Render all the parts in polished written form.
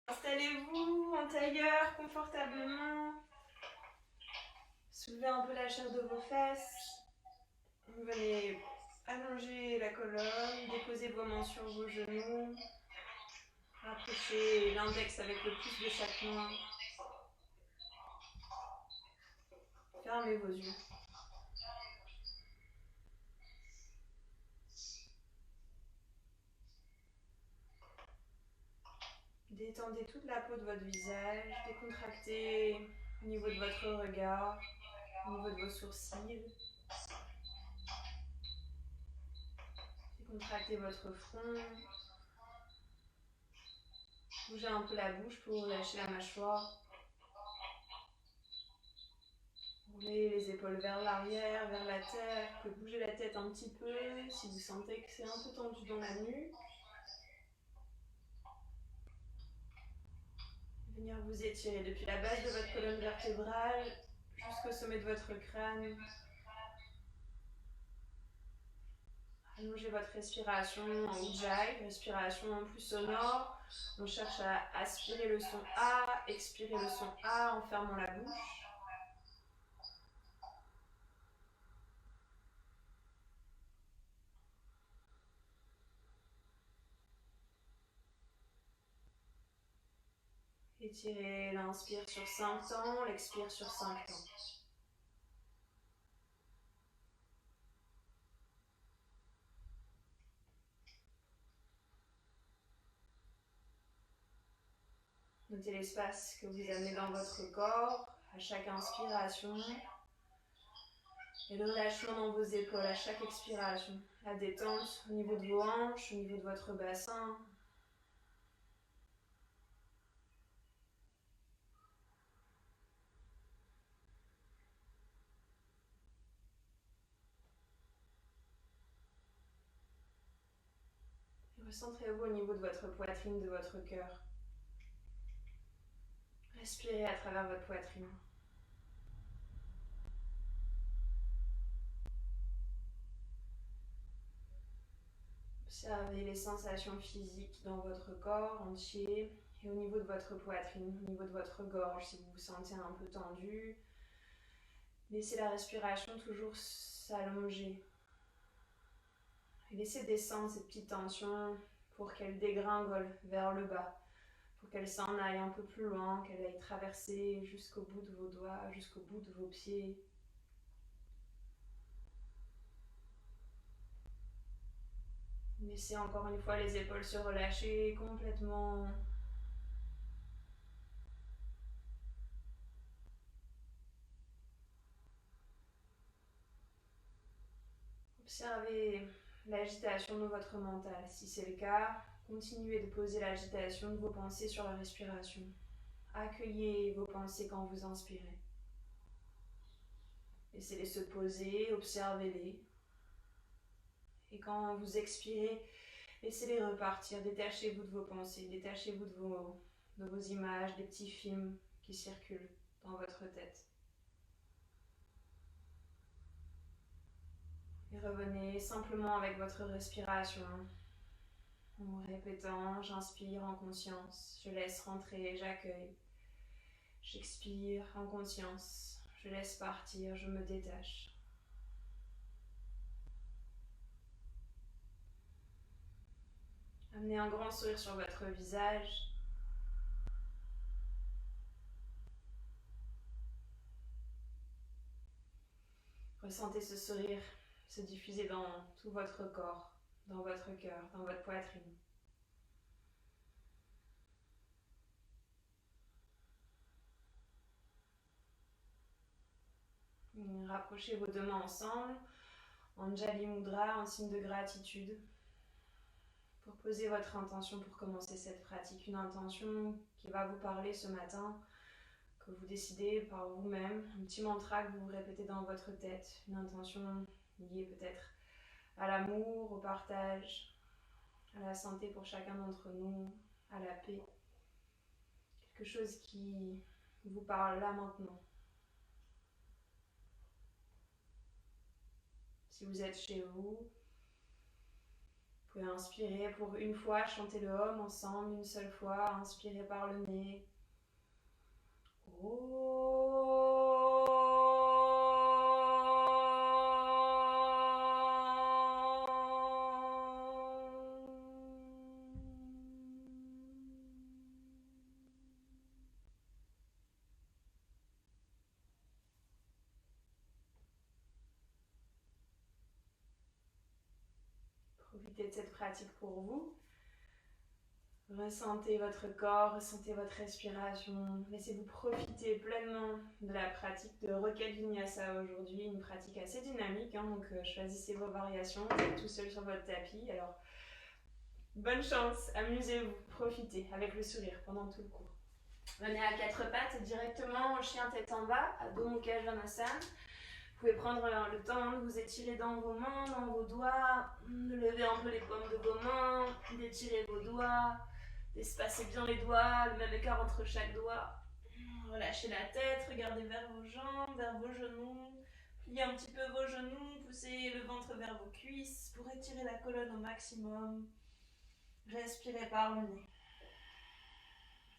Installez-vous en tailleur confortablement. Soulevez un peu la chair de vos fesses. Venez allonger la colonne, déposez vos mains sur vos genoux. Rapprochez l'index avec le pouce de chaque main. Fermez vos yeux. Détendez toute la peau de votre visage, décontractez au niveau de votre regard, au niveau de vos sourcils. Décontractez votre front. Bougez un peu la bouche pour lâcher la mâchoire. Roulez les épaules vers l'arrière, vers la terre. Vous pouvez bouger la tête un petit peu si vous sentez que c'est un peu tendu dans la nuque. Venir vous étirer depuis la base de votre colonne vertébrale jusqu'au sommet de votre crâne. Allongez votre respiration en Ujjayi, respiration plus sonore. On cherche à aspirer le son A, expirer le son A en fermant la bouche. Étirez l'inspire sur 5 temps, l'expire sur 5 temps. Notez l'espace que vous amenez dans votre corps à chaque inspiration et le relâchement dans vos épaules à chaque expiration. La détente au niveau de vos hanches, au niveau de votre bassin. Et recentrez-vous au niveau de votre poitrine, de votre cœur. Respirez à travers votre poitrine. Observez les sensations physiques dans votre corps entier et au niveau de votre poitrine, au niveau de votre gorge, si vous vous sentez un peu tendu. Laissez la respiration toujours s'allonger. Et laissez descendre cette petite tension pour qu'elle dégringole vers le bas, pour qu'elle s'en aille un peu plus loin, qu'elle aille traverser jusqu'au bout de vos doigts, jusqu'au bout de vos pieds. Laissez encore une fois les épaules se relâcher complètement. Observez l'agitation de votre mental. Si c'est le cas, continuez de poser l'agitation de vos pensées sur la respiration. Accueillez vos pensées quand vous inspirez. Laissez-les se poser, observez-les. Et quand vous expirez, laissez-les repartir. Détachez-vous de vos pensées, détachez-vous de vos images, des petits films qui circulent dans votre tête. Et revenez simplement avec votre respiration, en répétant, j'inspire en conscience, je laisse rentrer, j'accueille. J'expire en conscience, je laisse partir, je me détache. Amenez un grand sourire sur votre visage. Ressentez ce sourire se diffuser dans tout votre corps, dans votre cœur, dans votre poitrine. Rapprochez vos deux mains ensemble, Anjali Mudra, en signe de gratitude, pour poser votre intention pour commencer cette pratique. Une intention qui va vous parler ce matin, que vous décidez par vous-même, un petit mantra que vous répétez dans votre tête, une intention liée peut-être à l'amour, au partage, à la santé pour chacun d'entre nous, à la paix. Quelque chose qui vous parle là maintenant. Si vous êtes chez vous, vous Vous pouvez inspirer pour une fois, chanter le Om ensemble, une seule fois, inspirez par le nez. Profitez de cette pratique pour vous. Ressentez votre corps, ressentez votre respiration. Laissez-vous profiter pleinement de la pratique de Requête Vinyasa aujourd'hui. Une pratique assez dynamique, hein, donc choisissez vos variations. Vous êtes tout seul sur votre tapis. Alors, bonne chance, amusez-vous, profitez avec le sourire pendant tout le cours. Venez à quatre pattes directement en chien tête en bas, Adho Mukha Svanasana. Vous pouvez prendre le temps de vous étirer dans vos mains, dans vos doigts, de lever un peu les paumes de vos mains, d'étirer vos doigts, d'espacer bien les doigts, le même écart entre chaque doigt. Relâchez la tête, regardez vers vos jambes, vers vos genoux. Pliez un petit peu vos genoux, poussez le ventre vers vos cuisses pour étirer la colonne au maximum. Respirez par le nez.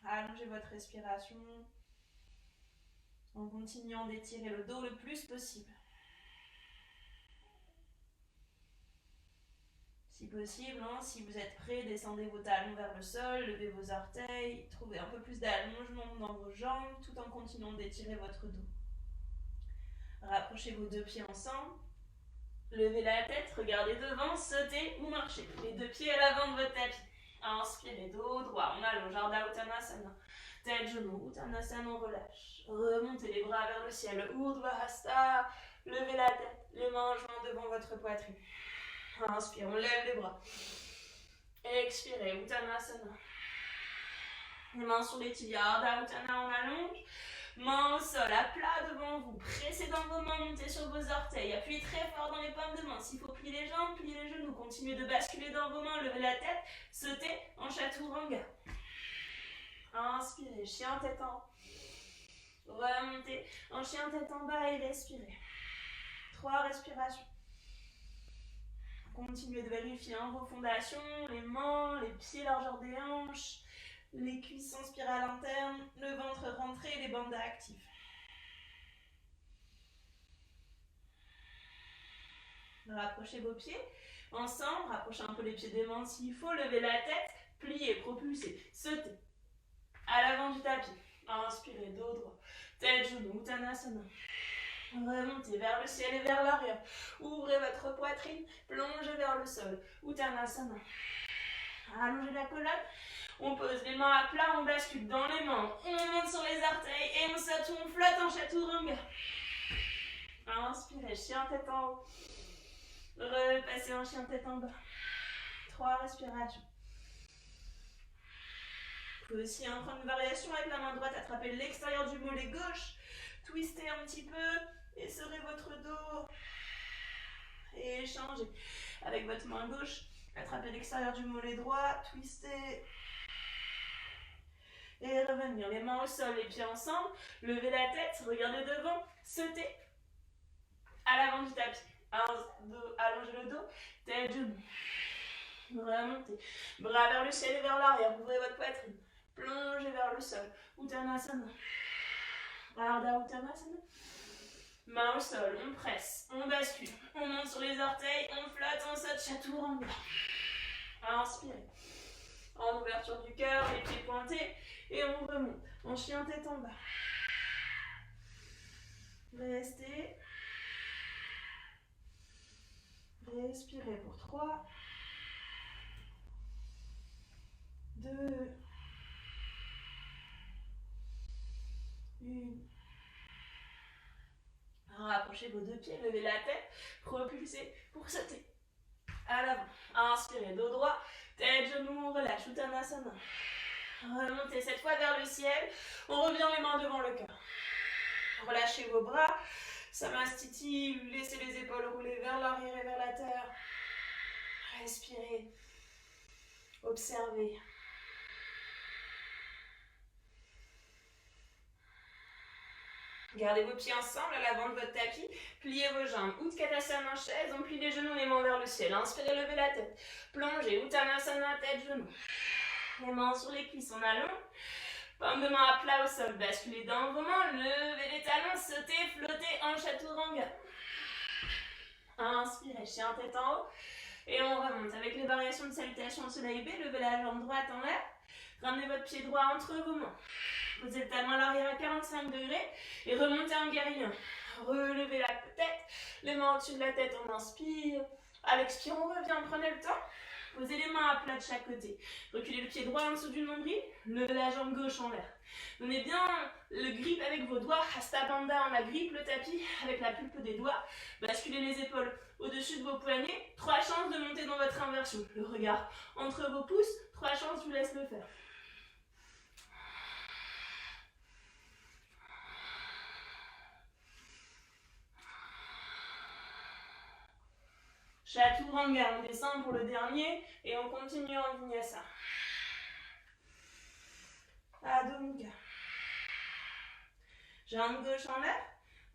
Allongez votre respiration en continuant d'étirer le dos le plus possible. Si possible, hein, si vous êtes prêt, descendez vos talons vers le sol, levez vos orteils, trouvez un peu plus d'allongement dans vos jambes tout en continuant d'étirer votre dos. Rapprochez vos deux pieds ensemble, levez la tête, regardez devant, sautez ou marchez. Les deux pieds à l'avant de votre tapis. Inspirez, dos droit, on allonge, Ardha Uttanasana. Tête, genou, Uttanasana, on relâche. Remontez les bras vers le ciel, Urdhva Hasta. Levez la tête, les mains en joint devant votre poitrine. Inspire, on lève les bras. Expirez, Uttanasana. Les mains sur les tibias, Ardha Uttana, on allonge. Mains au sol, à plat devant vous. Pressez dans vos mains, montez sur vos orteils. Appuyez très fort dans les paumes de main. S'il faut plier les jambes, pliez les genoux. Continuez de basculer dans vos mains, levez la tête. Sautez en Chaturanga. Inspirez, chien tête en haut. Remontez en chien tête en bas et respirez. 3 respirations. Continuez de vérifier vos fondations, les mains, les pieds largeur des hanches, les cuisses en spirale interne, le ventre rentré, les bandes actives. Rapprochez vos pieds ensemble, rapprochez un peu les pieds des mains s'il faut, levez la tête, pliez, propulsez, sautez à l'avant du tapis. Inspirez, dos droit, tête, genou, Uttanasana. Remontez vers le ciel et vers l'arrière. Ouvrez votre poitrine, plongez vers le sol. Uttanasana. Allongez la colonne. On pose les mains à plat, on bascule dans les mains. On monte sur les orteils et on saute ou on flotte en Chaturanga. Inspirez, chien tête en haut. Repassez en chien tête en bas. 3 respirations. Vous pouvez aussi prendre une variation avec la main droite, attraper l'extérieur du mollet gauche. Twistez un petit peu. Esserrez votre dos et échangez avec votre main gauche. Attrapez l'extérieur du mollet droit, twistez et revenir. Les mains au sol, les pieds ensemble. Levez la tête, regardez devant, sautez à l'avant du tapis. Allongez le dos, tête, genou. Remontez. Bras vers le ciel et vers l'arrière. Ouvrez votre poitrine. Plongez vers le sol. Uttanasana. Ardha Uttanasana. Main au sol, on presse, on bascule, on monte sur les orteils, on flotte, on saute, Chaturanga. Inspirez. En ouverture du cœur, les pieds pointés, et on remonte. En chien tête en bas. Restez. Respirez pour 3, 2, 1. Rapprochez vos deux pieds, levez la tête, propulsez pour sauter à l'avant. Inspirez, dos droit, tête, genou, on relâche, Uttanasana. Remontez cette fois vers le ciel, on revient les mains devant le cœur. Relâchez vos bras, Samastiti, laissez les épaules rouler vers l'arrière et vers la terre. Respirez, observez. Gardez vos pieds ensemble à l'avant de votre tapis. Pliez vos jambes. Utkatasana en chaise. On plie les genoux, les mains vers le ciel. Inspirez, levez la tête. Plongez. Uttanasana, tête, genoux. Les mains sur les cuisses, on allonge. Paume de main à plat au sol. Basculez dans vos mains. Levez les talons. Sautez, flottez en chaturanga. Inspirez, chien tête en haut. Et on remonte avec les variations de salutation soleil B. Levez la jambe droite en l'air. Ramenez votre pied droit entre vos mains. Posez le talon à l'arrière à 45 degrés et remontez en guerrier 1. Relevez la tête, les mains au-dessus de la tête, on inspire. À l'expire, on revient, prenez le temps. Posez les mains à plat de chaque côté. Reculez le pied droit en dessous du nombril, levez la jambe gauche en l'air. Donnez bien le grip avec vos doigts. Hasta Bandha, on agrippe le tapis avec la pulpe des doigts. Basculez les épaules au-dessus de vos poignets. 3 chances de monter dans votre inversion. Le regard entre vos pouces. 3 chances, je vous laisse le faire. Chaturanga, on descend pour le dernier et on continue en vinyasa. Adho Mukha. Jambe gauche en l'air,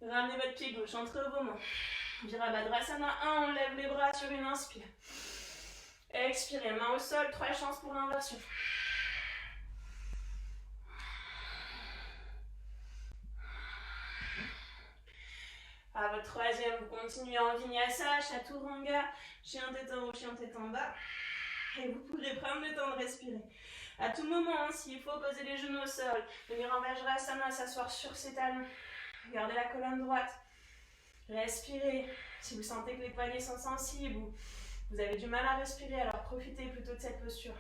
ramenez votre pied gauche entre vos mains. Virabhadrasana 1, on lève les bras sur une inspire. Expirez, main au sol, 3 chances pour l'inversion. À votre troisième, vous continuez en vinyasa, chaturanga, chien tête en haut, chien tête en bas. Et vous pourrez prendre le temps de respirer. À tout moment, s'il faut, poser les genoux au sol. Venir en Vajrasana, s'asseoir sur ses talons. Gardez la colonne droite. Respirez. Si vous sentez que les poignets sont sensibles ou vous avez du mal à respirer, alors profitez plutôt de cette posture.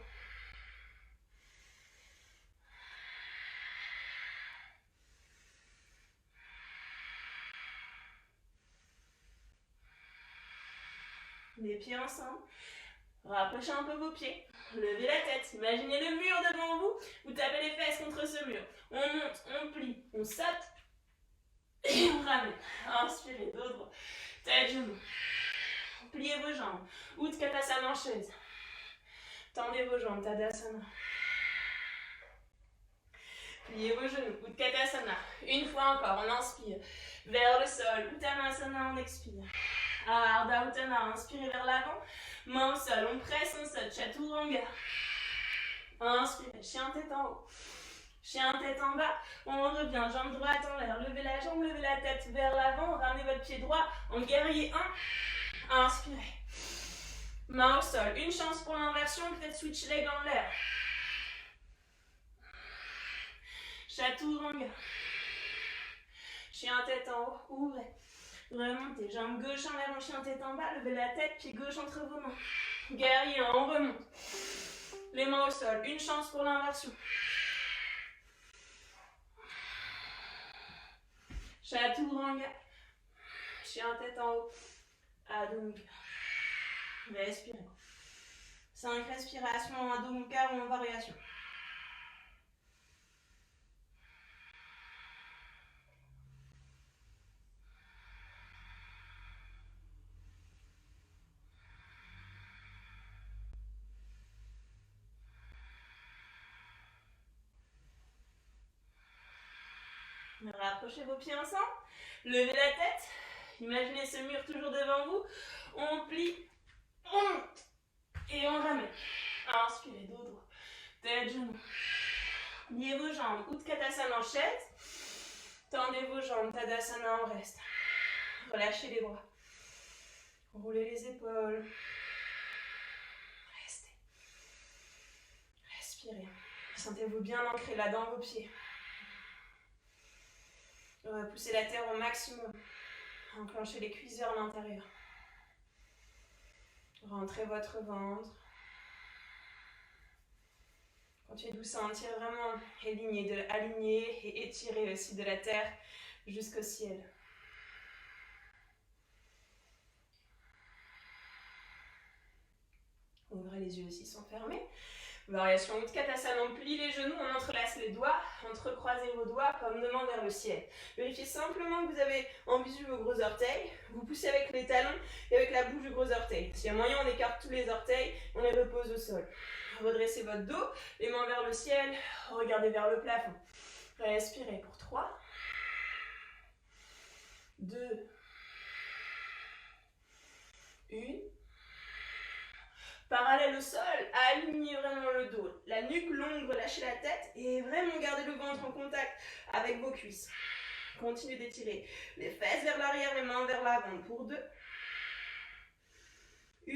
Les pieds ensemble. Rapprochez un peu vos pieds. Levez la tête. Imaginez le mur devant vous. Vous tapez les fesses contre ce mur. On monte, on plie, on saute. Et on ramène. Inspirez, dos droit. Tête, genoux. Pliez vos jambes. Utkatasana en chaise. Tendez vos jambes. Tadasana. Pliez vos genoux. Utkatasana. Une fois encore, on inspire. Vers le sol. Uttanasana, on expire. Ardha Uttana, inspirez vers l'avant. Main au sol, on presse, on saute. Chaturanga. Inspirez, chien tête en haut. Chien tête en bas. On revient, jambe droite en l'air. Levez la jambe, levez la tête vers l'avant. Ramenez votre pied droit en guerrier 1. Inspirez. Main au sol. Une chance pour l'inversion, peut-être switch leg en l'air. Chaturanga. Chien tête en haut, ouvrez. Remontez, jambe gauche en l'air, en chien tête en bas, levez la tête, pied gauche entre vos mains. Guerrier, on remonte. Les mains au sol, une chance pour l'inversion. Chaturanga. Chien tête en haut. Adho Mukha. Respirez. 5 respirations en Adho Mukha ou en variation. Rapprochez vos pieds ensemble. Levez la tête. Imaginez ce mur toujours devant vous. On plie. On monte. Et on ramène. Inspirez, dos droit. Tête, genoux. Liez vos jambes. Utkatasana en chaise. Tendez vos jambes. Tadasana en reste. Relâchez les bras. Roulez les épaules. Restez. Respirez. Sentez-vous bien ancré là dans vos pieds. Poussez la terre au maximum. Enclenchez les cuisses vers l'intérieur. Rentrez votre ventre. Continuez de vous sentir vraiment aligné et étiré aussi de la terre jusqu'au ciel. Ouvrez les yeux s'ils sont fermés. Variation Utkatasana, on plie les genoux, on entrelace les doigts, entrecroisez vos doigts, paume de main vers le ciel. Vérifiez simplement que vous avez en visu vos gros orteils. Vous poussez avec les talons et avec la bouche du gros orteil. S'il y a moyen, on écarte tous les orteils, on les repose au sol. Redressez votre dos, les mains vers le ciel, regardez vers le plafond. Respirez pour 3, 2, 1. Parallèle au sol, alignez vraiment le dos. La nuque longue, relâchez la tête et vraiment gardez le ventre en contact avec vos cuisses. Continuez d'étirer les fesses vers l'arrière, les mains vers l'avant pour 2. 1.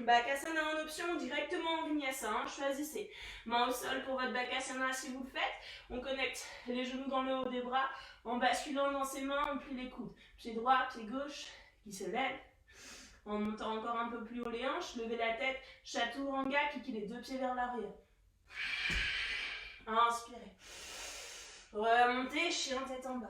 Bakasana en option, directement en vinyasa, choisissez. Main au sol pour votre Bakasana si vous le faites. On connecte les genoux dans le haut des bras. En basculant dans ses mains, on plie les coudes. Pied droit, pied gauche qui se lève. En montant encore un peu plus haut les hanches, levez la tête, Chaturanga, cliquez les 2 pieds vers l'arrière. Inspirez. Remontez, chien tête en bas.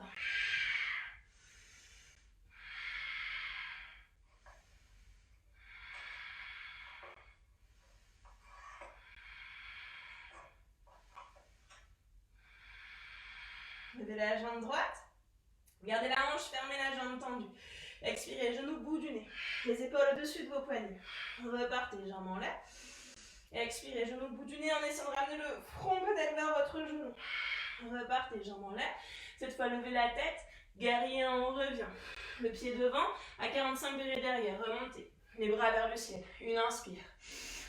Levez la jambe droite. Gardez la hanche, fermez la jambe tendue. Expirez, genoux, bout du nez. Les épaules au-dessus de vos poignets. Repartez, jambes en l'air. Expirez, genoux, bout du nez en essayant de ramener le front peut-être vers votre genou. Repartez, jambes en l'air. Cette fois, levez la tête. Guerrier 1, on revient. Le pied devant, à 45 degrés derrière. Remontez. Les bras vers le ciel. Une inspire.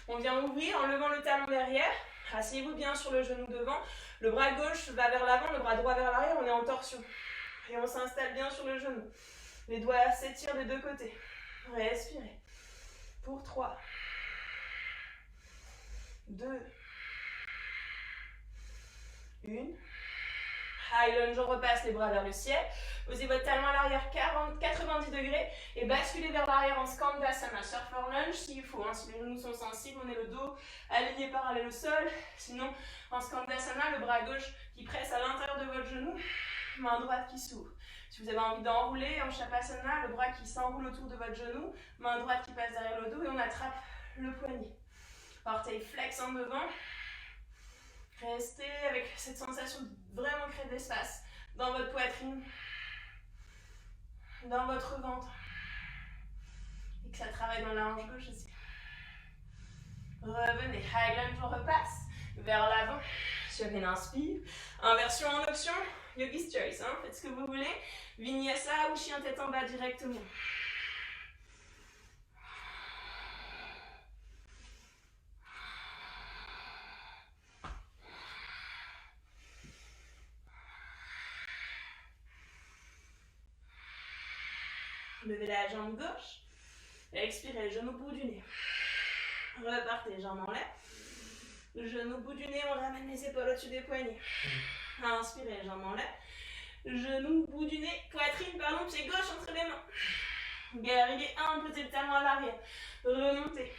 On vient ouvrir en levant le talon derrière. Asseyez-vous bien sur le genou devant. Le bras gauche va vers l'avant, le bras droit vers l'arrière. On est en torsion. Et on s'installe bien sur le genou. Les doigts s'étirent des 2 côtés. Respirez. Pour 3. 2. 1. High lunge, on repasse les bras vers le ciel. Posez votre talon à l'arrière 90 degrés et basculez vers l'arrière en Skandasana. Surfer lunge s'il faut, hein, si les genoux sont sensibles, on est le dos aligné parallèle au sol. Sinon, en Skandasana, le bras gauche qui presse à l'intérieur de votre genou, main droite qui s'ouvre. Si vous avez envie d'enrouler en Shavasana, le bras qui s'enroule autour de votre genou, main droite qui passe derrière le dos et on attrape le poignet. Orteil flex en devant. Restez avec cette sensation de vraiment créer de l'espace dans votre poitrine, dans votre ventre. Et que ça travaille dans la hanche gauche aussi. Revenez. High lunge, on repasse vers l'avant sur une inspire. Inversion en option. Yogi's Choice, hein, faites ce que vous voulez. Vinyasa ou chien tête en bas directement. Levez la jambe gauche. Expirez, genou bout du nez. Repartez, jambe en l'air. Genou bout du nez, on ramène les épaules au-dessus des poignets. Inspirez, jambe en l'air. Genou bout du nez, poitrine, pardon, pied gauche entre les mains. Guerrier 1, posez le talon à l'arrière. Remontez.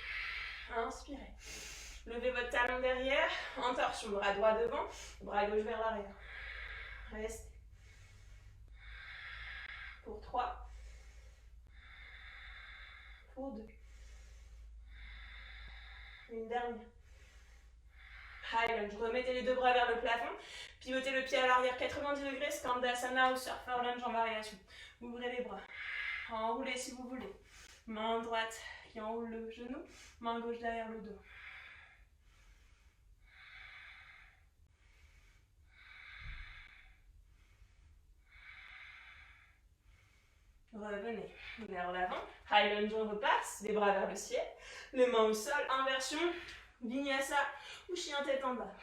Inspirez. Levez votre talon derrière. En torsion, bras droit devant, bras gauche vers l'arrière. Restez. Pour 3. Pour 2. Une dernière. High lunge. Remettez les 2 bras vers le plafond. Pivotez le pied à l'arrière 90 degrés. Skandasana ou surfer lunge en variation. Ouvrez les bras. Enroulez si vous voulez. Main droite qui enroule le genou. Main gauche derrière le dos. Revenez vers l'avant. High lunge, on repasse. Les bras vers le ciel. Les mains au sol. Inversion. Vinyasa ou chien tête en bas.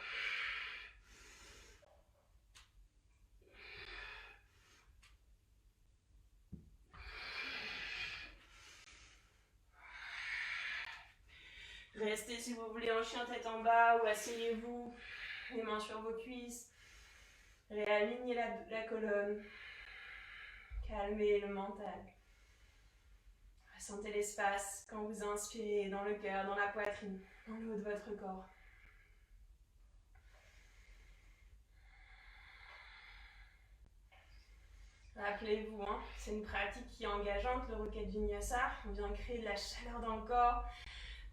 Restez si vous voulez en chien tête en bas ou asseyez-vous. Les mains sur vos cuisses. Réalignez la colonne. Calmez le mental. Ressentez l'espace quand vous inspirez dans le cœur, dans la poitrine, dans le haut de votre corps. Rappelez-vous, hein, c'est une pratique qui est engageante, le Rocket Vinyasa. On vient créer de la chaleur dans le corps.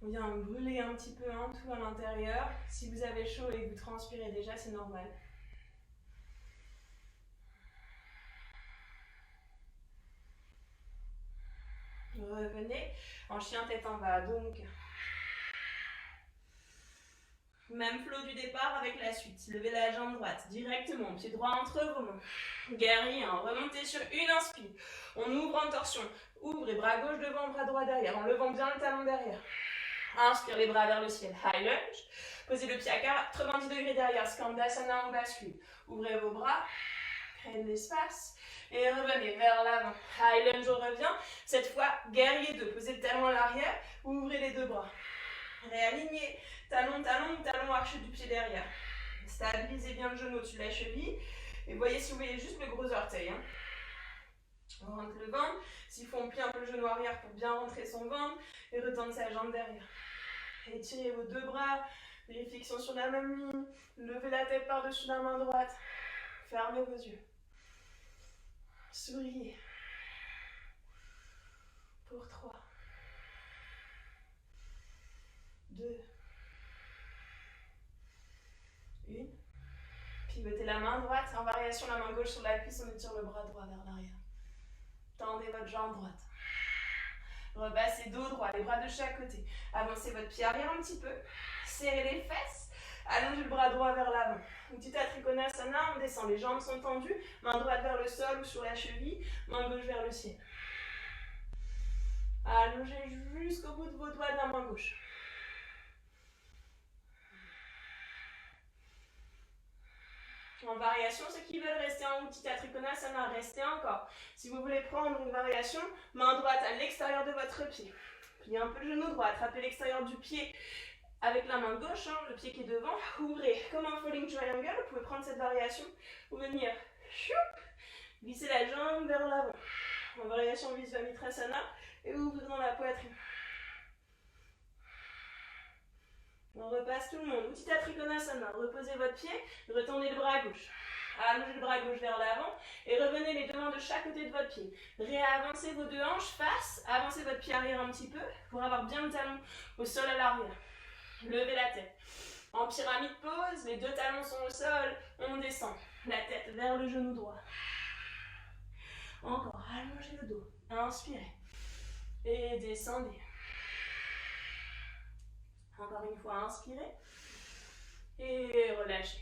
On vient brûler un petit peu hein, tout à l'intérieur. Si vous avez chaud et que vous transpirez déjà, c'est normal. Revenez en chien tête en bas. Donc, Même flow du départ avec la suite. Levez la jambe droite directement, pied droit entre vos mains. Guerrier 1, remontez sur une inspire. On ouvre en torsion. Ouvrez bras gauche devant, bras droit derrière, en levant bien le talon derrière. Inspire les bras vers le ciel. High lunge. Posez le pied à 90 degrés derrière. Skandasana, on bascule. Ouvrez vos bras. Créez de l'espace. Et revenez vers l'avant. High lunge, on revient. Cette fois, guerrier 2. Posez le talon à l'arrière. Ouvrez les deux bras. Réalignez. Talon, talon, talon arché du pied derrière. Stabilisez bien le genou au-dessus de la cheville. Et voyez si vous voyez juste le gros orteil. Hein. On rentre le ventre. S'il faut, on plie un peu le genou arrière pour bien rentrer son ventre. Et retendre sa jambe derrière. Étirez vos deux bras. Réflexion sur la même ligne. Levez la tête par-dessus la main droite. Fermez vos yeux. Souriez. Pour 3. 2. 1. Pivotez la main droite. En variation, la main gauche sur la cuisse. On étire le bras droit vers l'arrière. Tendez votre jambe droite. Repassez dos droit, les bras de chaque côté. Avancez votre pied arrière un petit peu. Serrez les fesses. Allongez le bras droit vers l'avant. Uttita Trikonasana, on descend. Les jambes sont tendues. Main droite vers le sol ou sur la cheville. Main gauche vers le ciel. Allongez jusqu'au bout de vos doigts de la main gauche. En variation, ceux qui veulent rester en Uttita Trikonasana, restez encore. Si vous voulez prendre une variation, main droite à l'extérieur de votre pied. Pliez un peu le genou droit, attrapez l'extérieur du pied avec la main gauche, hein, le pied qui est devant. Ouvrez comme un falling triangle, vous pouvez prendre cette variation ou venir glisser la jambe vers l'avant. En variation Visvamitrasana et ouvrir dans la poitrine. On repasse tout le monde. Uttita Trikonasana. Reposez votre pied, retendez le bras gauche. Allongez le bras gauche vers l'avant et revenez les deux mains de chaque côté de votre pied. Réavancez vos deux hanches face, avancez votre pied arrière un petit peu pour avoir bien le talon au sol à l'arrière. Levez la tête. En pyramide pose, les deux talons sont au sol, on descend. La tête vers le genou droit. Encore, allongez le dos. Inspirez. Et descendez. Encore une fois, inspirez. Et relâchez.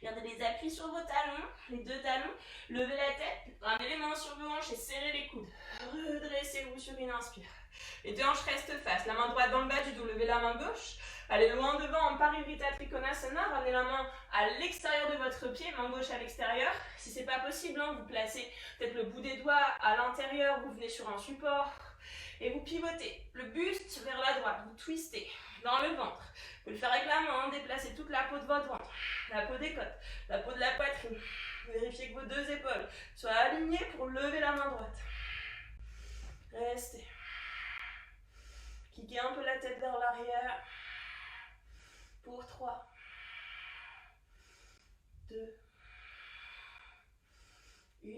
Gardez les appuis sur vos talons, les deux talons. Levez la tête, ramenez les mains sur vos hanches et serrez les coudes. Redressez-vous sur une inspire. Les deux hanches restent face. La main droite dans le bas du dos, levez la main gauche. Allez loin devant en Parivrtta Trikonasana. Ramenez la main à l'extérieur de votre pied, main gauche à l'extérieur. Si c'est pas possible, hein, vous placez peut-être le bout des doigts à l'intérieur, vous venez sur un support. Et vous pivotez le buste vers la droite, vous twistez dans le ventre. Vous pouvez le faire avec la main, déplacez toute la peau de votre ventre, la peau des côtes, la peau de la poitrine. Vérifiez que vos deux épaules soient alignées pour lever la main droite. Restez. Kickez un peu la tête vers l'arrière. Pour 3, 2, 1.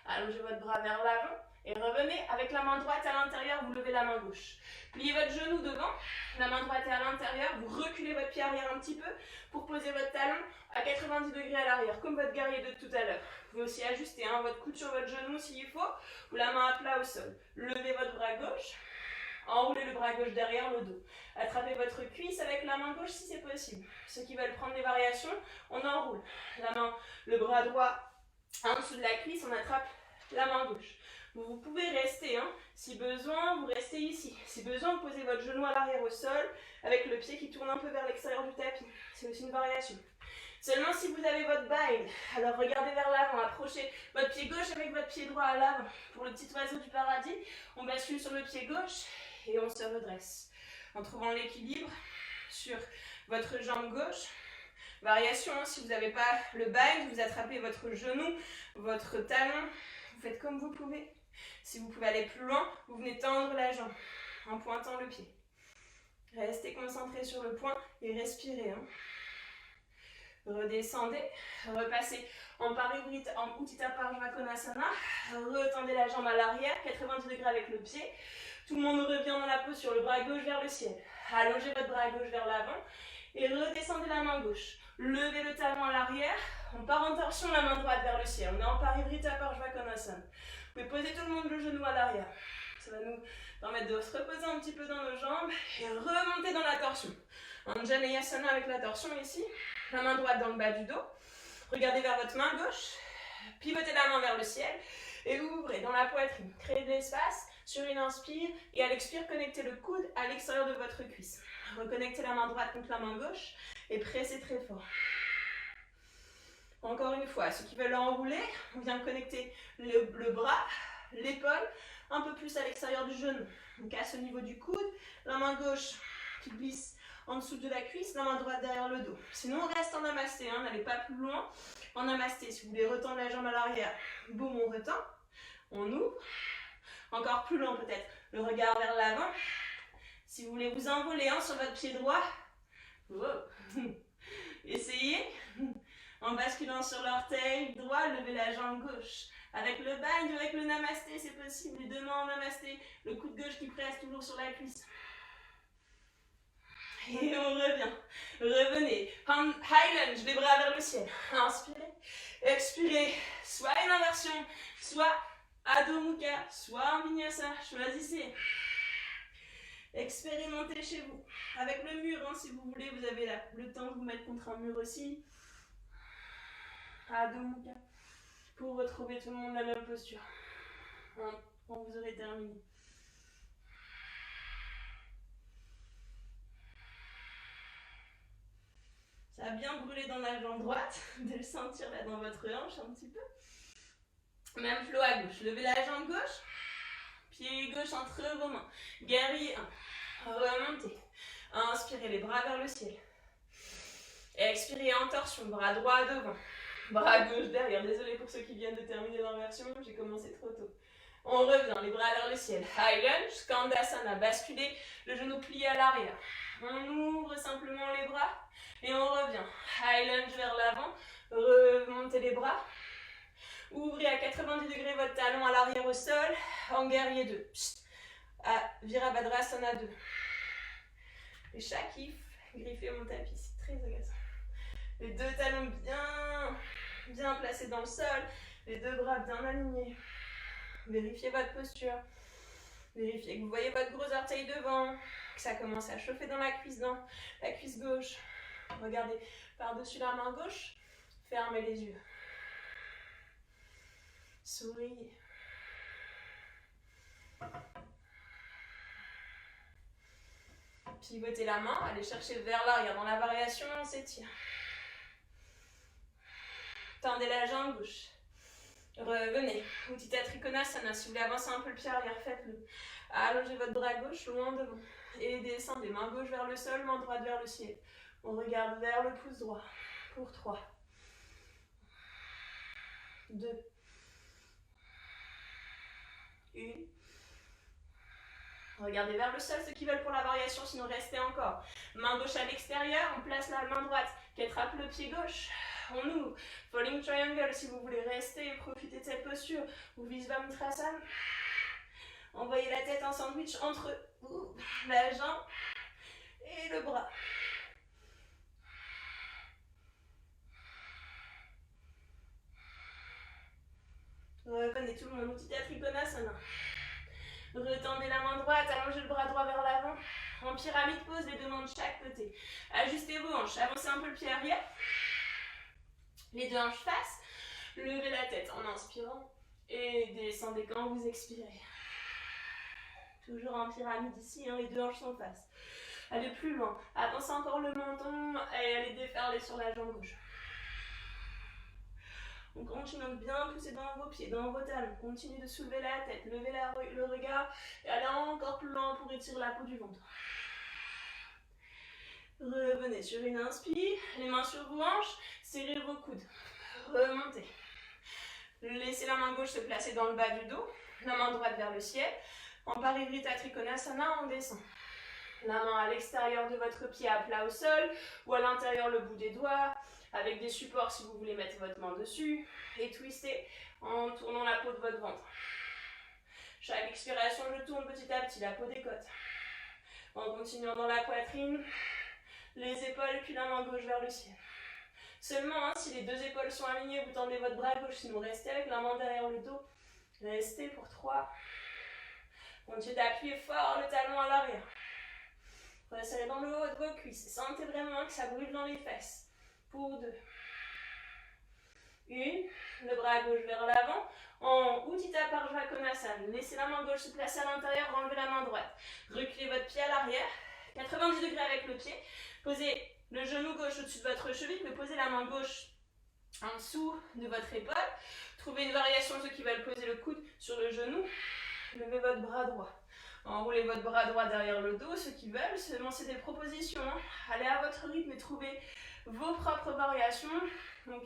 Allongez votre bras vers l'avant. Et revenez avec la main droite à l'intérieur, vous levez la main gauche. Pliez votre genou devant, la main droite est à l'intérieur, vous reculez votre pied arrière un petit peu pour poser votre talon à 90 degrés à l'arrière, comme votre guerrier de tout à l'heure. Vous pouvez aussi ajuster votre coude sur votre genou s'il faut, ou la main à plat au sol. Levez votre bras gauche, enroulez le bras gauche derrière le dos. Attrapez votre cuisse avec la main gauche si c'est possible. Ceux qui veulent prendre des variations, on enroule. La main, le bras droit en dessous de la cuisse, on attrape la main gauche. Vous pouvez rester, si besoin, vous restez ici. Si besoin, vous posez votre genou à l'arrière au sol, avec le pied qui tourne un peu vers l'extérieur du tapis. C'est aussi une variation. Seulement si vous avez votre bind, alors regardez vers l'avant, approchez votre pied gauche avec votre pied droit à l'avant. Pour le petit oiseau du paradis, on bascule sur le pied gauche et on se redresse. En trouvant l'équilibre sur votre jambe gauche. Variation, si vous n'avez pas le bind, vous attrapez votre genou, votre talon, vous faites comme vous pouvez. Si vous pouvez aller plus loin, vous venez tendre la jambe en pointant le pied. Restez concentré sur le point et respirez. Redescendez, repassez en Parivrtta, en Uttita Parshvakonasana. Retendez la jambe à l'arrière, 90 degrés avec le pied. Tout le monde revient dans la pose sur le bras gauche vers le ciel. Allongez votre bras gauche vers l'avant et redescendez la main gauche. Levez le talon à l'arrière. On part en torsion, la main droite vers le ciel. On est en Parivrtta Parshvakonasana. Vous pouvez poser tout le monde le genou à l'arrière. Ça va nous permettre de se reposer un petit peu dans nos jambes et remonter dans la torsion. Anjaneyasana avec la torsion ici. La main droite dans le bas du dos. Regardez vers votre main gauche. Pivotez la main vers le ciel et ouvrez dans la poitrine. Créez de l'espace sur une inspire et à l'expire, connectez le coude à l'extérieur de votre cuisse. Reconnectez la main droite contre la main gauche et pressez très fort. Encore une fois, ceux qui veulent enrouler, on vient connecter le bras, l'épaule, un peu plus à l'extérieur du genou. On casse au niveau du coude, la main gauche qui glisse en dessous de la cuisse, la main droite derrière le dos. Sinon, on reste en namasté, hein, n'allez pas plus loin. En namasté, si vous voulez retendre la jambe à l'arrière, boum, on retend, on ouvre. Encore plus loin peut-être, le regard vers l'avant. Si vous voulez vous envoler sur votre pied droit, essayez. En basculant sur l'orteil droit, levez la jambe gauche. Avec le bind, avec le namasté, c'est possible. Les deux mains en namasté, le coude gauche qui presse toujours sur la cuisse. Et on revient. Revenez. High lunge, les bras vers le ciel. Inspirez. Expirez. Soit une inversion, soit Adho Mukha, soit un Vinyasa. Choisissez. Expérimentez chez vous. Avec le mur, hein, si vous voulez, vous avez le temps de vous mettre contre un mur aussi. Adho Mukha. Pour retrouver tout le monde la même posture. Quand vous aurez terminé. Ça a bien brûlé dans la jambe droite, de le sentir là dans votre hanche un petit peu. Même flow à gauche. Levez la jambe gauche, pied gauche entre vos mains. Guerrier 1, remontez. Inspirez les bras vers le ciel. Expirez en torsion, bras droit devant. Bras gauche derrière. Désolé pour ceux qui viennent de terminer l'inversion, j'ai commencé trop tôt. On revient, les bras vers le ciel. High lunge, Skandasana, basculez, le genou plié à l'arrière. On ouvre simplement les bras. Et on revient. High lunge vers l'avant. Remontez les bras. Ouvrez à 90 degrés votre talon à l'arrière au sol. En guerrier 2. À Virabhadrasana 2. Et chaque kiff, griffez mon tapis. C'est très agaçant. Les deux talons bien placés dans le sol. Les deux bras bien alignés. Vérifiez votre posture. Vérifiez que vous voyez votre gros orteil devant. Que ça commence à chauffer dans la cuisse gauche. Regardez par-dessus la main gauche, fermez les yeux. Souriez. Pivotez la main, allez chercher vers l'arrière. Dans la variation, on s'étire. Tendez la jambe gauche. Revenez. Uttita Trikonasana. Si vous voulez avancer un peu le pied arrière, faites-le. Allongez votre bras gauche loin devant. Et descendez. Main gauche vers le sol, main droite vers le ciel. On regarde vers le pouce droit. Pour 3. 2. 1. Regardez vers le sol ceux qui veulent pour la variation, sinon restez encore. Main gauche à l'extérieur, on place la main droite qui attrape le pied gauche. On ouvre. Falling triangle si vous voulez rester et profiter de cette posture. Ou Visvamuttasana. Envoyez la tête en sandwich entre la jambe et le bras. Revenez tout le monde, Uttita Trikonasana. Retendez la main droite, allongez le bras droit vers l'avant. En pyramide pose, les deux mains de chaque côté. Ajustez vos hanches, avancez un peu le pied arrière. Les deux hanches face. Levez la tête en inspirant et descendez quand vous expirez. Toujours en pyramide ici, hein, les deux hanches sont face. Allez plus loin, avancez encore le menton et allez déferler sur la jambe gauche. On continue de bien pousser dans vos pieds, dans vos talons. Continuez de soulever la tête, levez le regard et allez encore plus loin pour étirer la peau du ventre. Revenez sur une inspire, les mains sur vos hanches, serrez vos coudes. Remontez. Laissez la main gauche se placer dans le bas du dos, la main droite vers le ciel. En Parivrtta Trikonasana, on descend. La main à l'extérieur de votre pied à plat au sol ou à l'intérieur le bout des doigts. Avec des supports si vous voulez mettre votre main dessus. Et twistez en tournant la peau de votre ventre. Chaque expiration, je tourne petit à petit la peau des côtes. En continuant dans la poitrine, les épaules puis la main gauche vers le ciel. Seulement, hein, si les deux épaules sont alignées, vous tendez votre bras gauche. Sinon, restez avec la main derrière le dos. Restez pour 3, Continuez d'appuyer fort le talon à l'arrière. Resserrez dans le haut de vos cuisses. Sentez vraiment que ça brûle dans les fesses. Pour 2. 1. Le bras gauche vers l'avant. En Utthita Parshvakonasana. Laissez la main gauche se placer à l'intérieur. Enlevez la main droite. Reculez votre pied à l'arrière. 90 degrés avec le pied. Posez le genou gauche au-dessus de votre cheville. Mais posez la main gauche en dessous de votre épaule. Trouvez une variation, ceux qui veulent poser le coude sur le genou. Levez votre bras droit. Enroulez votre bras droit derrière le dos, ceux qui veulent. Seulement, c'est des propositions. Allez à votre rythme et trouvez vos propres variations. Donc,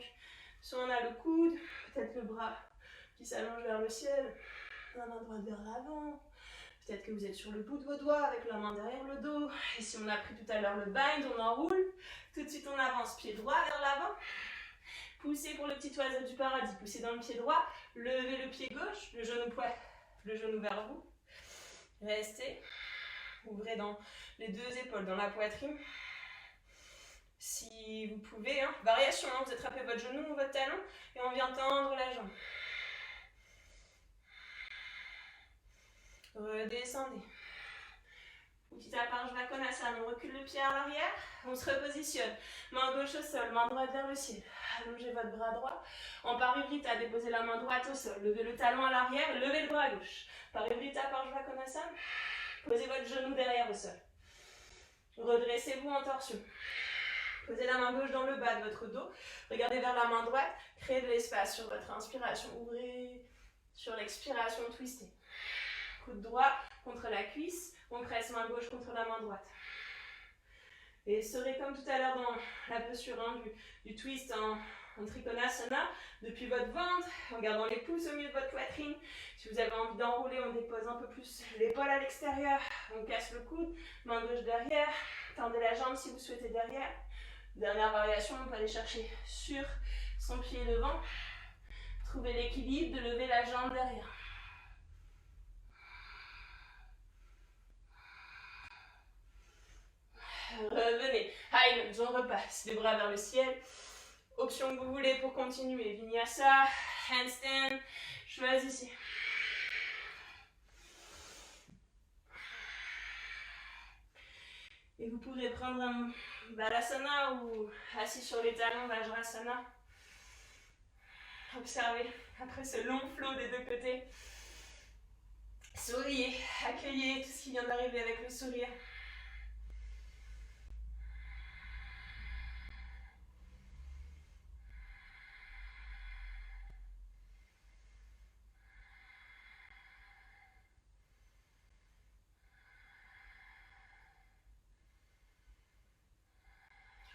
soit on a le coude, peut-être le bras qui s'allonge vers le ciel, la main droite vers l'avant. Peut-être que vous êtes sur le bout de vos doigts avec la main derrière le dos. Et si on a pris tout à l'heure le bind, on enroule. Tout de suite, on avance, pied droit vers l'avant. Poussez pour le petit oiseau du paradis. Poussez dans le pied droit. Levez le pied gauche, le genou vers vous. Restez. Ouvrez dans les deux épaules, dans la poitrine. Si vous pouvez, variation, vous attrapez votre genou ou votre talon et on vient tendre la jambe. Redescendez. Utthita Parshvakonasana, on recule le pied à l'arrière, on se repositionne. Main gauche au sol, main droite vers le ciel. Allongez votre bras droit. En Parivrtta, déposez la main droite au sol. Levez le talon à l'arrière, levez le bras gauche. Parivrtta Parshvakonasana, posez votre genou derrière au sol. Redressez-vous en torsion. Posez la main gauche dans le bas de votre dos. Regardez vers la main droite. Créez de l'espace sur votre inspiration. Ouvrez. Sur l'expiration, twistez. Coude droit contre la cuisse. On presse main gauche contre la main droite. Et serez comme tout à l'heure dans la posture du twist en Trikonasana. Depuis votre ventre, en gardant les pouces au milieu de votre poitrine. Si vous avez envie d'enrouler, on dépose un peu plus l'épaule à l'extérieur. On casse le coude. Main gauche derrière. Tendez la jambe si vous souhaitez derrière. Dernière variation, on peut aller chercher sur son pied devant. Trouvez l'équilibre de lever la jambe derrière. Revenez. Highlands, on repasse. Les bras vers le ciel. Option que vous voulez pour continuer. Vinyasa, handstand. Choisissez. Et vous pourrez prendre un Balasana ou assis sur les talons, Vajrasana. Observez après ce long flot des deux côtés. Souriez, accueillez tout ce qui vient d'arriver avec le sourire.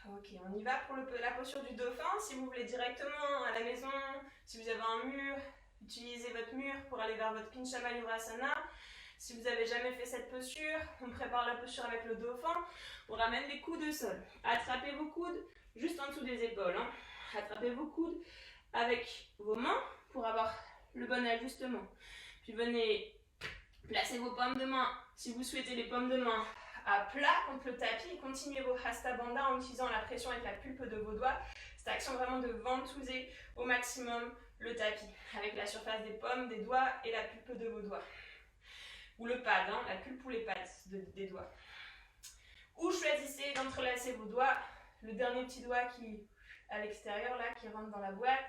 Ok, on y va pour la posture du dauphin. Si vous voulez directement à la maison, si vous avez un mur, utilisez votre mur pour aller vers votre Pincha Mayurasana. Si vous n'avez jamais fait cette posture, on prépare la posture avec le dauphin. On ramène les coudes au sol. Attrapez vos coudes juste en dessous des épaules. Attrapez vos coudes avec vos mains pour avoir le bon ajustement. Puis venez placer vos paumes de main, si vous souhaitez, les paumes de main à plat contre le tapis et continuez vos Hasta Bandha en utilisant la pression avec la pulpe de vos doigts. Cette action vraiment de ventouser au maximum le tapis avec la surface des paumes, des doigts et la pulpe de vos doigts. Ou le pad, la pulpe ou les pads des doigts. Ou choisissez d'entrelacer vos doigts, le dernier petit doigt qui à l'extérieur là, qui rentre dans la boîte.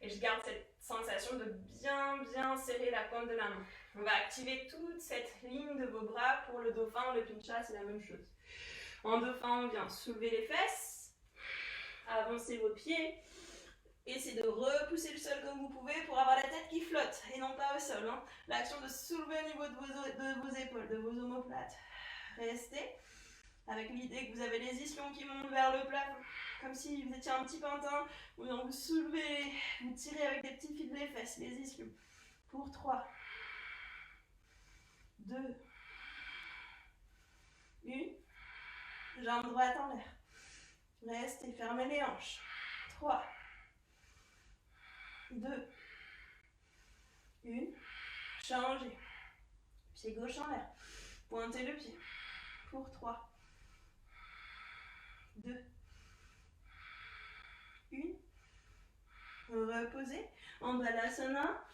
Et je garde cette sensation de bien serrer la pointe de la main. On va activer toute cette ligne de vos bras pour le dauphin, le pincha, c'est la même chose. En dauphin, on vient soulever les fesses, avancer vos pieds, essayez de repousser le sol comme vous pouvez pour avoir la tête qui flotte et non pas au sol. L'action de soulever au niveau de vos épaules, de vos omoplates. Restez avec l'idée que vous avez les ischions qui montent vers le plafond, comme si vous étiez un petit pantin, où vous soulevez, vous tirez avec des petits fils les fesses, les ischions. Pour 3, 2, 1, jambe droite en l'air. Restez, fermez les hanches. 3, 2, 1, changez. Pied gauche en l'air. Pointez le pied. Pour 3, 2, 1. Reposez. En Balasana.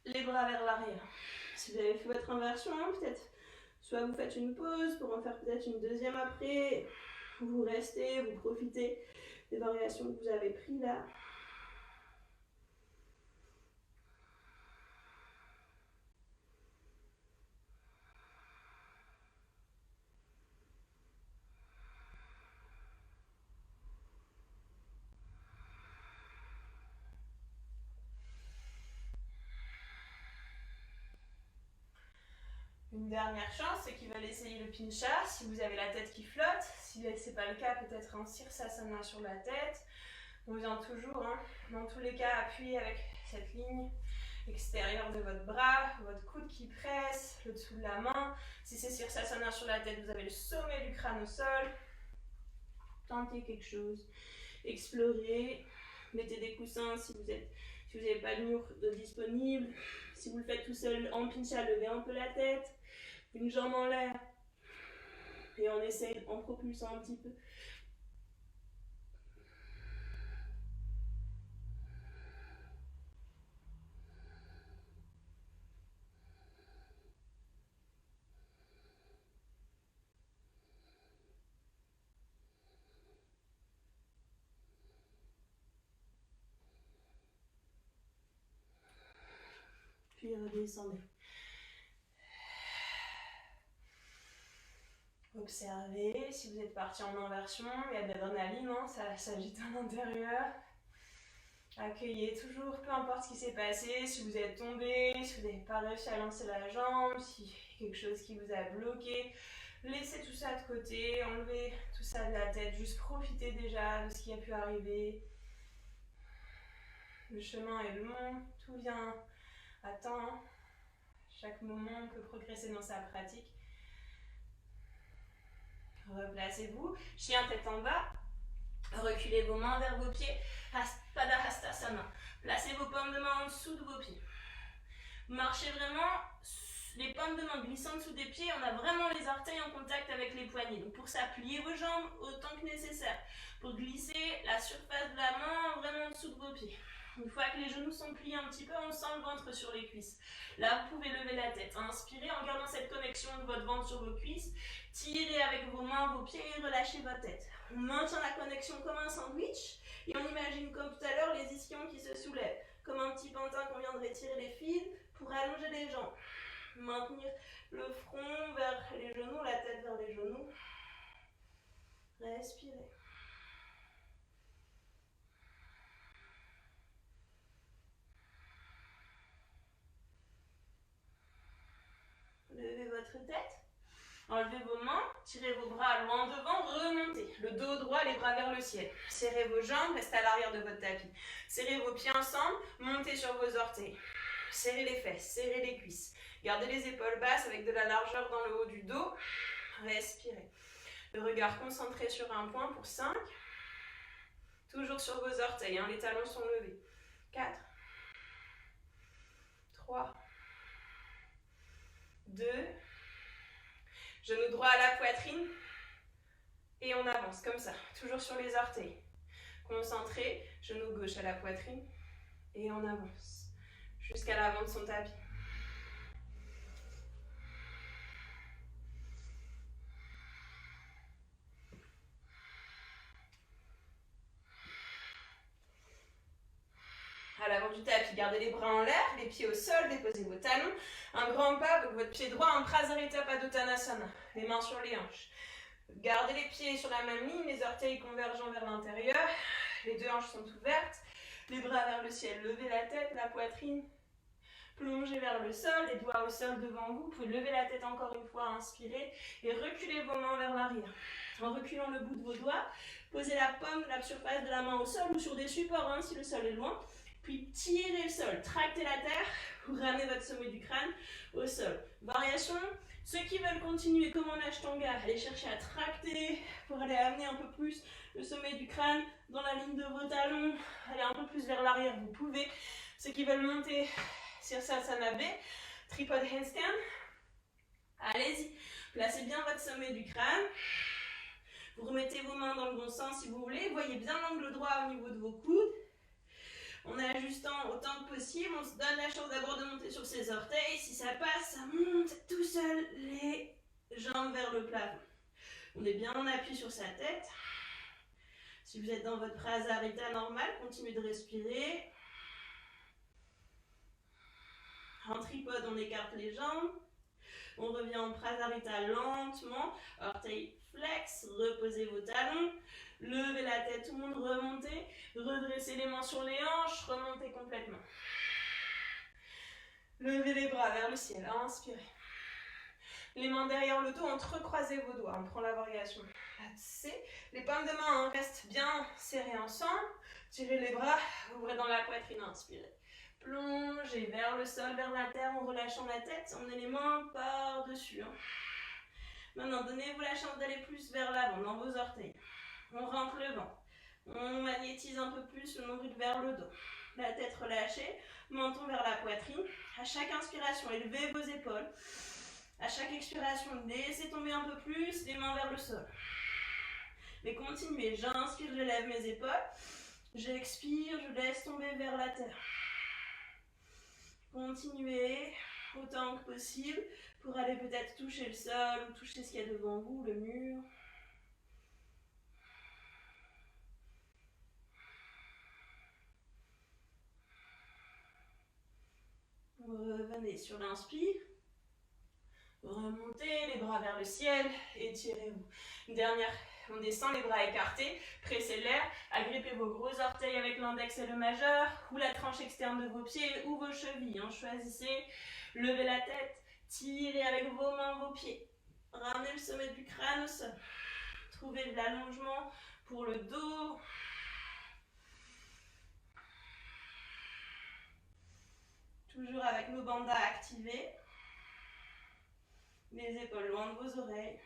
les bras vers l'arrière. Si vous avez fait votre inversion, peut-être soit vous faites une pause pour en faire peut-être une deuxième après, vous restez, vous profitez des variations que vous avez prises là. Une dernière chance, ceux qui veulent essayer le pincha, si vous avez la tête qui flotte, si ce n'est pas le cas, peut-être un sirsasana sur la tête. On vient toujours, dans tous les cas, appuyer avec cette ligne extérieure de votre bras, votre coude qui presse, le dessous de la main. Si c'est sirsasana sur la tête, vous avez le sommet du crâne au sol. Tentez quelque chose, explorez, mettez des coussins si vous n'avez pas de mur disponible. Si vous le faites tout seul en pincha, levez un peu la tête, une jambe en l'air, et on essaye en propulsant un petit peu. Puis redescendez. Observez, si vous êtes parti en inversion, il y a de l'adrénaline, ça s'agite à l'intérieur. Accueillez toujours, peu importe ce qui s'est passé, si vous êtes tombé, si vous n'avez pas réussi à lancer la jambe, si quelque chose qui vous a bloqué, laissez tout ça de côté, enlevez tout ça de la tête, juste profitez déjà de ce qui a pu arriver. Le chemin est long, tout vient à temps, chaque moment on peut progresser dans sa pratique. Replacez-vous, chien tête en bas, reculez vos mains vers vos pieds, Padahastasana. Placez vos paumes de main en dessous de vos pieds. Marchez vraiment, les paumes de main glissant en dessous des pieds, on a vraiment les orteils en contact avec les poignets. Donc pour ça, pliez vos jambes autant que nécessaire. Pour glisser la surface de la main vraiment en dessous de vos pieds. Une fois que les genoux sont pliés un petit peu, on sent le ventre sur les cuisses. Là, vous pouvez lever la tête. Inspirez en gardant cette connexion de votre ventre sur vos cuisses. Tirez avec vos mains, vos pieds et relâchez votre tête. On maintient la connexion comme un sandwich. Et on imagine comme tout à l'heure les ischions qui se soulèvent. Comme un petit pantin qu'on viendrait tirer les fils pour allonger les jambes. Maintenir le front vers les genoux, la tête vers les genoux. Respirez. Levez votre tête. Enlevez vos mains, tirez vos bras loin devant, remontez. Le dos droit, les bras vers le ciel. Serrez vos jambes, restez à l'arrière de votre tapis. Serrez vos pieds ensemble, montez sur vos orteils. Serrez les fesses, serrez les cuisses. Gardez les épaules basses avec de la largeur dans le haut du dos. Respirez. Le regard concentré sur un point pour 5. Toujours sur vos orteils, les talons sont levés. 4. 3. 2. Genou droit à la poitrine. Et on avance comme ça, toujours sur les orteils. Concentré, genou gauche à la poitrine. Et on avance jusqu'à l'avant de son tapis. À l'avant du tapis, gardez les bras en l'air, les pieds au sol, déposez vos talons. Un grand pas avec votre pied droit en Prasarita Padottanasana. Les mains sur les hanches. Gardez les pieds sur la même ligne, les orteils convergeant vers l'intérieur. Les deux hanches sont ouvertes. Les bras vers le ciel. Levez la tête, la poitrine. Plongez vers le sol, les doigts au sol devant vous. Vous pouvez lever la tête encore une fois, inspirez. Et reculez vos mains vers l'arrière. En reculant le bout de vos doigts, posez la paume, la surface de la main au sol ou sur des supports si le sol est loin. Puis tirez le sol, tractez la terre pour ramener votre sommet du crâne au sol. Variation, ceux qui veulent continuer comme en Ashtanga, allez chercher à tracter pour aller amener un peu plus le sommet du crâne dans la ligne de vos talons. Allez un peu plus vers l'arrière, vous pouvez. Ceux qui veulent monter Sirsasana B, tripod handstand, allez-y. Placez bien votre sommet du crâne. Vous remettez vos mains dans le bon sens si vous voulez. Voyez bien l'angle droit au niveau de vos coudes. En ajustant autant que possible, on se donne la chance d'abord de monter sur ses orteils. Si ça passe, ça monte tout seul les jambes vers le plafond. On est bien en appui sur sa tête. Si vous êtes dans votre Prasarita normal, continuez de respirer. En tripode, on écarte les jambes. On revient en Prasarita lentement. Orteils flex, reposez vos talons. Levez la tête, tout le monde, remontez. Redressez les mains sur les hanches, remontez complètement. Levez les bras vers le ciel, inspirez. Les mains derrière le dos, entrecroisez vos doigts. On prend la variation. Là, c'est. Les paumes de main restent bien serrées ensemble. Tirez les bras, ouvrez dans la poitrine, inspirez. Plongez vers le sol, vers la terre en relâchant la tête. On met les mains par-dessus. Maintenant, donnez-vous la chance d'aller plus vers l'avant, dans vos orteils. On rentre le ventre. On magnétise un peu plus le nombril vers le dos. La tête relâchée, menton vers la poitrine. À chaque inspiration, élevez vos épaules. À chaque expiration, laissez tomber un peu plus les mains vers le sol. Mais continuez, j'inspire, je lève mes épaules. J'expire, je laisse tomber vers la terre. Continuez autant que possible pour aller peut-être toucher le sol ou toucher ce qu'il y a devant vous, le mur. Revenez sur l'inspire. Remontez les bras vers le ciel, étirez-vous. Une dernière, on descend les bras écartés, pressez l'air, agrippez vos gros orteils avec l'index et le majeur, ou la tranche externe de vos pieds, ou vos chevilles. Choisissez, levez la tête, tirez avec vos mains vos pieds. Ramenez le sommet du crâne au sol. Trouvez de l'allongement pour le dos. Toujours avec nos bandas activés. Les épaules loin de vos oreilles.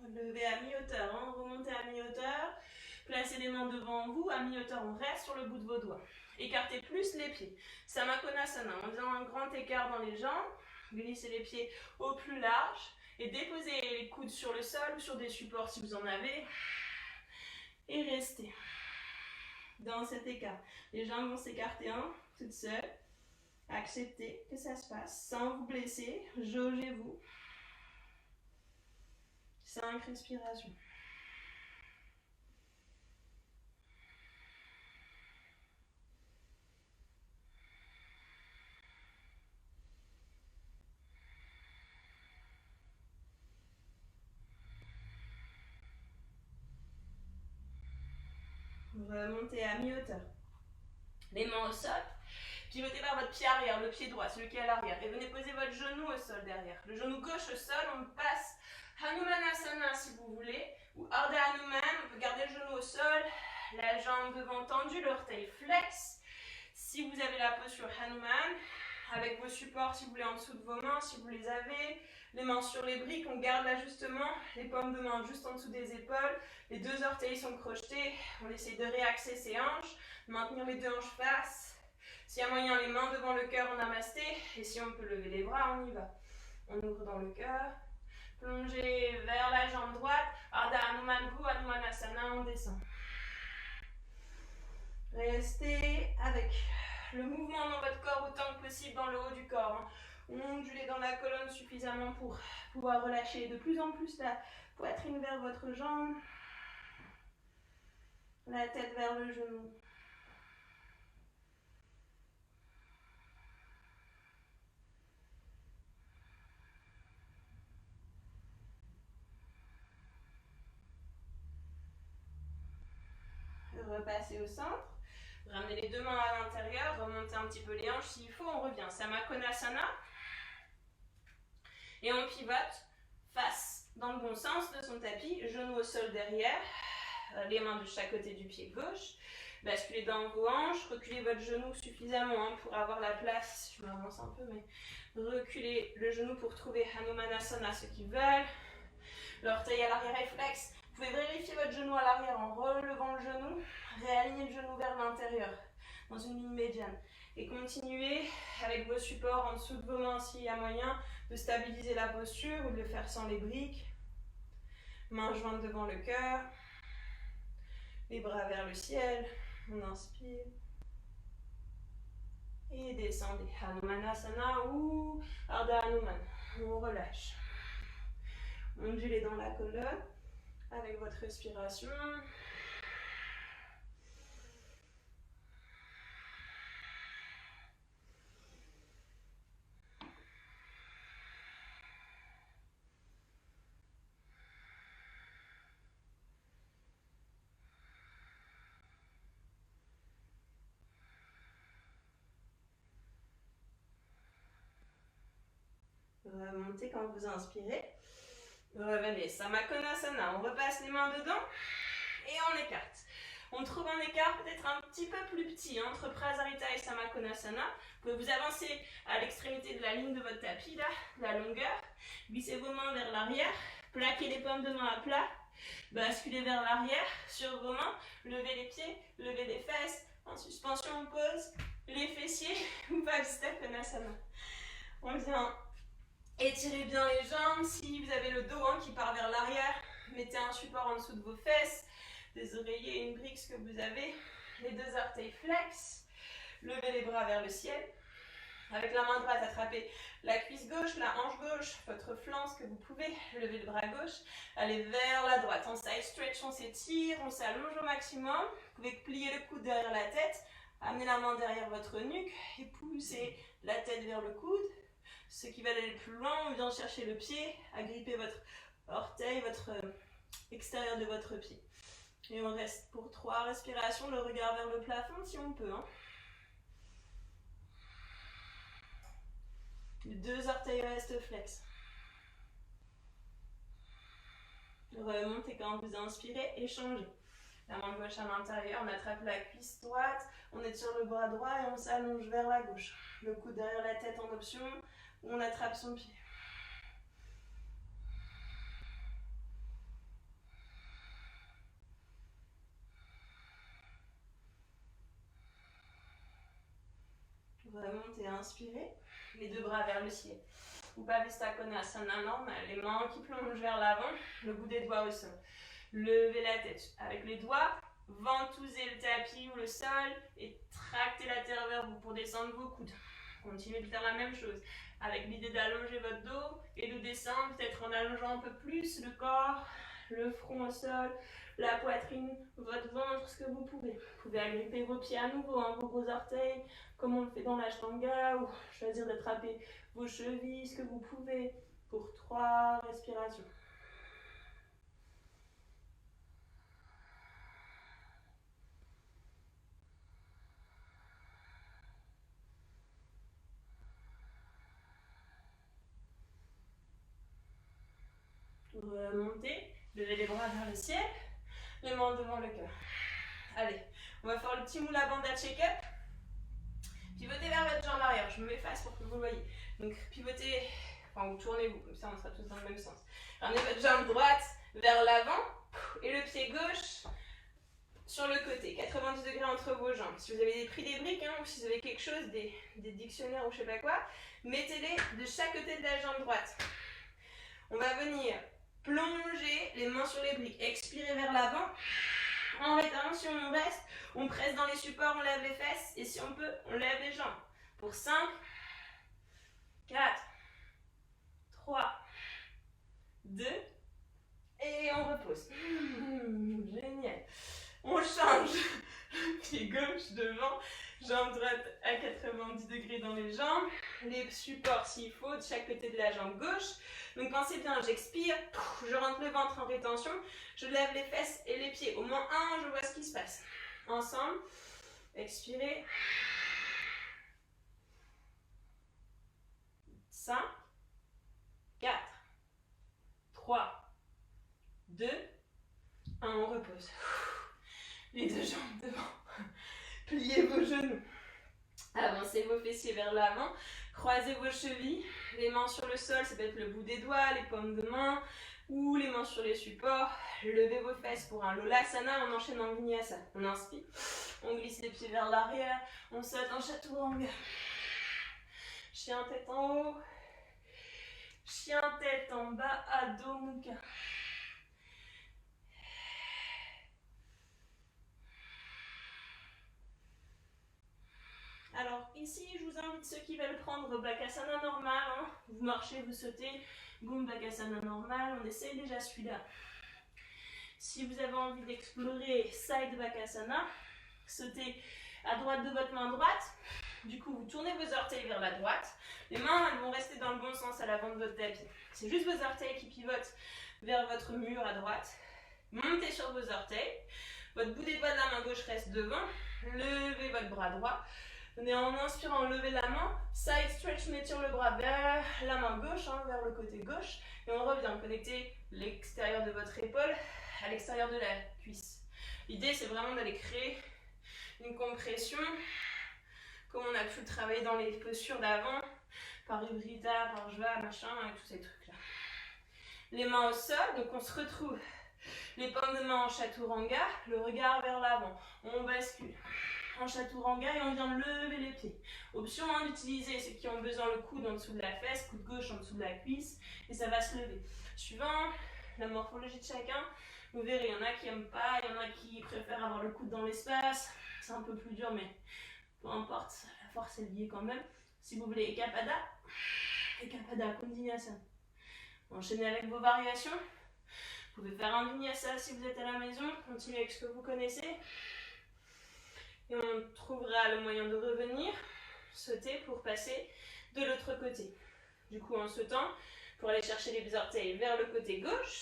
Levez à mi-hauteur, remontez à mi-hauteur. Placez les mains devant vous, à mi-hauteur, on reste sur le bout de vos doigts. Écartez plus les pieds. Samakonasana, en faisant un grand écart dans les jambes. Glissez les pieds au plus large et déposez les coudes sur le sol ou sur des supports si vous en avez. Et restez dans cet écart. Les jambes vont s'écarter toutes seules. Acceptez que ça se passe sans vous blesser. Jaugez-vous. 5 respirations. Remontez à mi-hauteur. Les mains au sol. Pivotez vers votre pied arrière, le pied droit, celui qui est à l'arrière. Et venez poser votre genou au sol derrière. Le genou gauche au sol, on passe Hanumanasana si vous voulez. Ou Ardha Hanuman, on peut garder le genou au sol. La jambe devant tendue, l'orteil flex. Si vous avez la posture Hanuman, avec vos supports si vous voulez en dessous de vos mains, si vous les avez. Les mains sur les briques, on garde l'ajustement. Les paumes de main juste en dessous des épaules. Les deux orteils sont crochetés. On essaie de réaxer ses hanches. Maintenir les deux hanches face. S'il y a moyen, les mains devant le cœur en namasté. Et si on peut lever les bras, on y va. On ouvre dans le cœur. Plongez vers la jambe droite. Ardha Hanuman Bhu, Hanumanasana, on descend. Restez avec le mouvement dans votre corps autant que possible dans le haut du corps. Ondulez dans la colonne suffisamment pour pouvoir relâcher de plus en plus la poitrine vers votre jambe. La tête vers le genou. Repassez au centre. Ramenez les deux mains à l'intérieur, remontez un petit peu les hanches s'il faut, on revient. Samakonasana. Et on pivote face dans le bon sens de son tapis, genou au sol derrière, les mains de chaque côté du pied gauche. Basculez dans vos hanches, reculez votre genou suffisamment pour avoir la place. Je m'avance un peu, mais reculez le genou pour trouver Hanumanasana, ceux qui veulent. L'orteil à l'arrière est flex. Vous pouvez vérifier votre genou à l'arrière en relevant le genou. Réalignez le genou vers l'intérieur. dans une ligne médiane. Et continuez avec vos supports en dessous de vos mains s'il y a moyen de stabiliser la posture ou de le faire sans les briques. Mains jointes devant le cœur, les bras vers le ciel, on inspire. Et descendez, Hanumanasana ou Ardha Hanuman, on relâche. Ondulez dans la colonne avec votre respiration. Remontez quand vous inspirez. Revenez, Samakonasana, on repasse les mains dedans et on écarte. On trouve un écart peut-être un petit peu plus petit entre Prasarita et Samakonasana. Vous pouvez vous avancer à l'extrémité de la ligne de votre tapis, là, la longueur. Glissez vos mains vers l'arrière, plaquez les paumes de main à plat, basculez vers l'arrière sur vos mains, levez les pieds, levez les fesses, en suspension on pose les fessiers, ou Konasana. On vient étirez bien les jambes. Si vous avez le dos qui part vers l'arrière, mettez un support en dessous de vos fesses, des oreillers, une brique, ce que vous avez. Les deux orteils flex. Levez les bras vers le ciel. Avec la main droite, attrapez la cuisse gauche, la hanche gauche, votre flanc, ce que vous pouvez. Levez le bras gauche. Allez vers la droite. En side stretch, on s'étire, on s'allonge au maximum. Vous pouvez plier le coude derrière la tête. Amenez la main derrière votre nuque et poussez la tête vers le coude. Ceux qui veulent aller plus loin, on vient chercher le pied, agripper votre orteil, votre extérieur de votre pied. Et on reste pour 3 respirations, le regard vers le plafond si on peut. Les 2 orteils restent flex. Remontez quand vous inspirez, échangez. La main gauche à l'intérieur, on attrape la cuisse droite, on étire le bras droit et on s'allonge vers la gauche. Le coude derrière la tête en option, on attrape son pied. Remontez, inspirez, les 2 bras vers le ciel. Upavista Konasana normal, les mains qui plongent vers l'avant, le bout des doigts au sol. Levez la tête avec les doigts, ventousez le tapis ou le sol et tractez la terre vers vous pour descendre vos coudes. Continuez de faire la même chose avec l'idée d'allonger votre dos et de descendre peut-être en allongeant un peu plus le corps, le front au sol, la poitrine, votre ventre, ce que vous pouvez. Vous pouvez agripper vos pieds à nouveau, vos gros orteils, comme on le fait dans l'ashtanga, ou choisir d'attraper vos chevilles, ce que vous pouvez, pour 3 respirations. Remontez, levez les bras vers le ciel, les mains devant le cœur. Allez, on va faire le petit moula bandha check-up. Pivotez vers votre jambe arrière, je me mets face pour que vous le voyez. Donc pivotez, enfin vous tournez-vous, comme ça on sera tous dans le même sens. Ramenez votre jambe droite vers l'avant et le pied gauche sur le côté, 90 degrés entre vos jambes. Si vous avez pris des briques ou si vous avez quelque chose, des dictionnaires ou je sais pas quoi, mettez-les de chaque côté de la jambe droite. On va venir plonger les mains sur les briques, expirez vers l'avant. En rétention, on reste, on presse dans les supports, on lève les fesses et si on peut, on lève les jambes. Pour 5, 4, 3, 2 et on repose. Génial. On change. Pied gauche devant, jambe droite à 90 degrés dans les jambes, les supports s'il faut de chaque côté de la jambe gauche. Donc pensez bien, j'expire, je rentre le ventre en rétention, je lève les fesses et les pieds. Au moins 1, je vois ce qui se passe. Ensemble, expirez. 5, 4, 3, 2, 1, on repose. Les 2 jambes devant. Pliez vos genoux. Avancez vos fessiers vers l'avant. Croisez vos chevilles. Les mains sur le sol, ça peut être le bout des doigts, les paumes de main. ou les mains sur les supports. Levez vos fesses pour un Lolasana, on enchaîne en Vinyasa. On inspire, on glisse les pieds vers l'arrière, on saute en Chaturanga. Chien tête en haut, chien tête en bas, Adho Mukha. Alors ici, je vous invite ceux qui veulent prendre Bakasana normal, hein. Vous marchez, vous sautez, boum, Bakasana normal, on essaye déjà celui-là. Si vous avez envie d'explorer Side Bakasana, sautez à droite de votre main droite, du coup vous tournez vos orteils vers la droite, les mains elles vont rester dans le bon sens à l'avant de votre tapis. C'est juste vos orteils qui pivotent vers votre mur à droite. Montez sur vos orteils, votre bout des doigts de la main gauche reste devant, levez votre bras droit. En inspirant, levez la main, side stretch, on étire le bras vers la main gauche, hein, vers le côté gauche, et on revient, connecter l'extérieur de votre épaule à l'extérieur de la cuisse. L'idée c'est vraiment d'aller créer une compression, comme on a pu travailler dans les postures d'avant, par Ubrita, par Jva, machin, et tous ces trucs là. Les mains au sol, donc on se retrouve, les paumes de main en Chaturanga, le regard vers l'avant, on bascule en Chaturanga et on vient lever les pieds. Option hein, d'utiliser ceux qui ont besoin le coude en dessous de la fesse, coude gauche en dessous de la cuisse, et ça va se lever. Suivant la morphologie de chacun, vous verrez, il y en a qui n'aiment pas, il y en a qui préfèrent avoir le coude dans l'espace, c'est un peu plus dur, mais peu importe, la force est liée quand même. Si vous voulez Ekapada, Kondinyasa. Enchaînez avec vos variations. Vous pouvez faire un Vinyasa si vous êtes à la maison, continuez avec ce que vous connaissez. Et on trouvera le moyen de revenir, sauter pour passer de l'autre côté. Du coup, en sautant, pour aller chercher les orteils vers le côté gauche.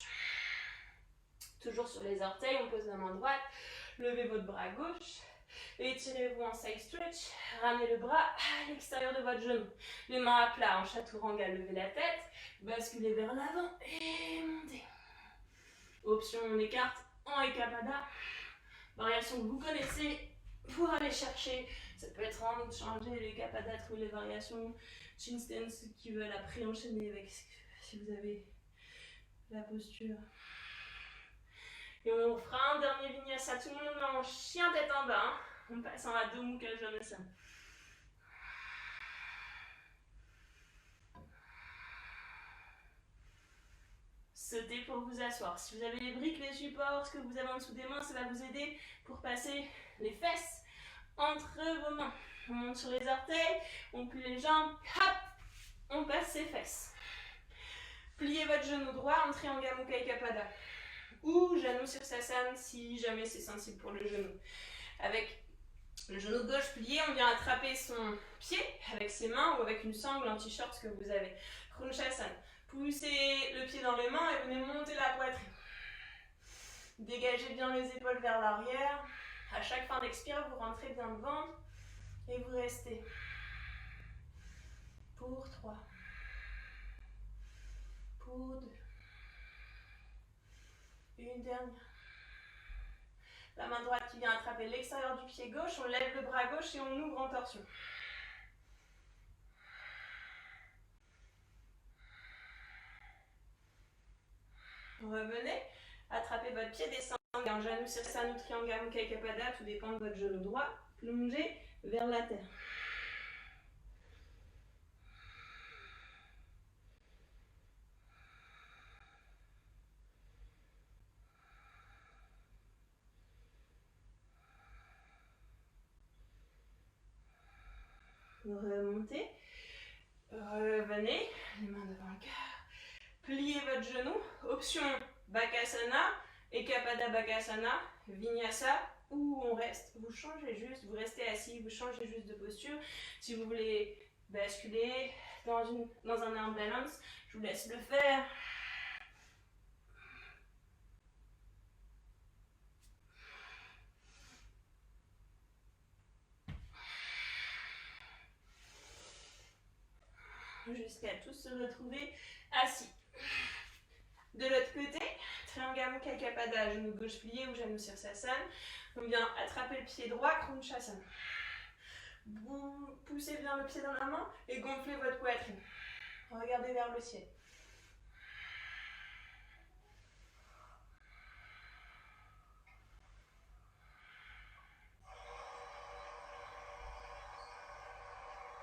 Toujours sur les orteils, on pose la main droite, levez votre bras gauche, étirez-vous en side stretch, ramenez le bras à l'extérieur de votre genou. Les mains à plat en Chaturanga, levez la tête, basculez vers l'avant et montez. Option, on écarte en Ekapada, variation que vous connaissez. Pour aller chercher, ça peut être en changer les Ekapada, trouver les variations, chin stance qui veulent après enchaîner avec si vous avez la posture. Et on fera un dernier Vinyasa, tout le monde en chien tête en bas, hein. On passe en Adho Mukha Janasana. Sautez pour vous asseoir. Si vous avez les briques, les supports, ce que vous avez en dessous des mains, ça va vous aider pour passer les fesses entre vos mains. On monte sur les orteils, on plie les jambes, hop, on passe ses fesses. Pliez votre genou droit, entrez en Mukha Ekapada. Ou Janu Sirsasana si jamais c'est sensible pour le genou. Avec le genou gauche plié, on vient attraper son pied avec ses mains ou avec une sangle, un t-shirt, ce que vous avez. Krunchasana. Poussez le pied dans les mains et venez monter la poitrine. Dégagez bien les épaules vers l'arrière. À chaque fin d'expire, vous rentrez bien le ventre et vous restez. Pour 3. Pour 2. Une dernière. La main droite qui vient attraper l'extérieur du pied gauche, on lève le bras gauche et on ouvre en torsion. Revenez, attrapez votre pied, descendez en Janu Sirsasana ou Triangula Mukha Ekapada, tout dépend de votre genou droit. Plongez vers la terre. Remontez, revenez, les mains devant le cœur, pliez votre genou, option Bakasana, Ekapada Bakasana, Vinyasa, où on reste, vous changez juste, vous restez assis, vous changez juste de posture. Si vous voulez basculer dans un arm balance, je vous laisse le faire. Jusqu'à tous se retrouver assis. De l'autre côté, Triangula Mukha Ekapada, genou gauche plié ou Janu Sirsasana. On vient attraper le pied droit, Krunchasana. Vous poussez bien le pied dans la main et gonflez votre poitrine. Regardez vers le ciel.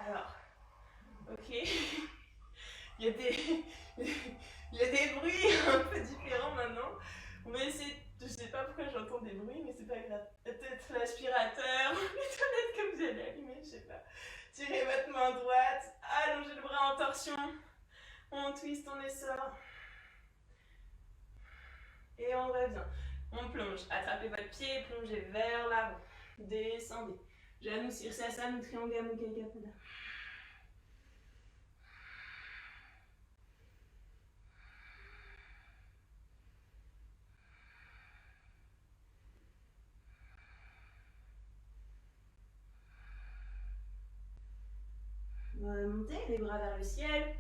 Alors, ok. il, y a des... il y a des bruits un peu différents maintenant. On va essayer, je sais pas pourquoi j'entends des bruits, mais c'est pas grave. Peut-être l'aspirateur, les toilettes que vous allez allumer, je sais pas. Tirez votre main droite, allongez le bras en torsion. On twist, on essore. Et on revient. On plonge. Attrapez votre pied, plongez vers l'avant. Descendez. Genou Sirsasana, triangle Mukha Kapala. Remontez les bras vers le ciel.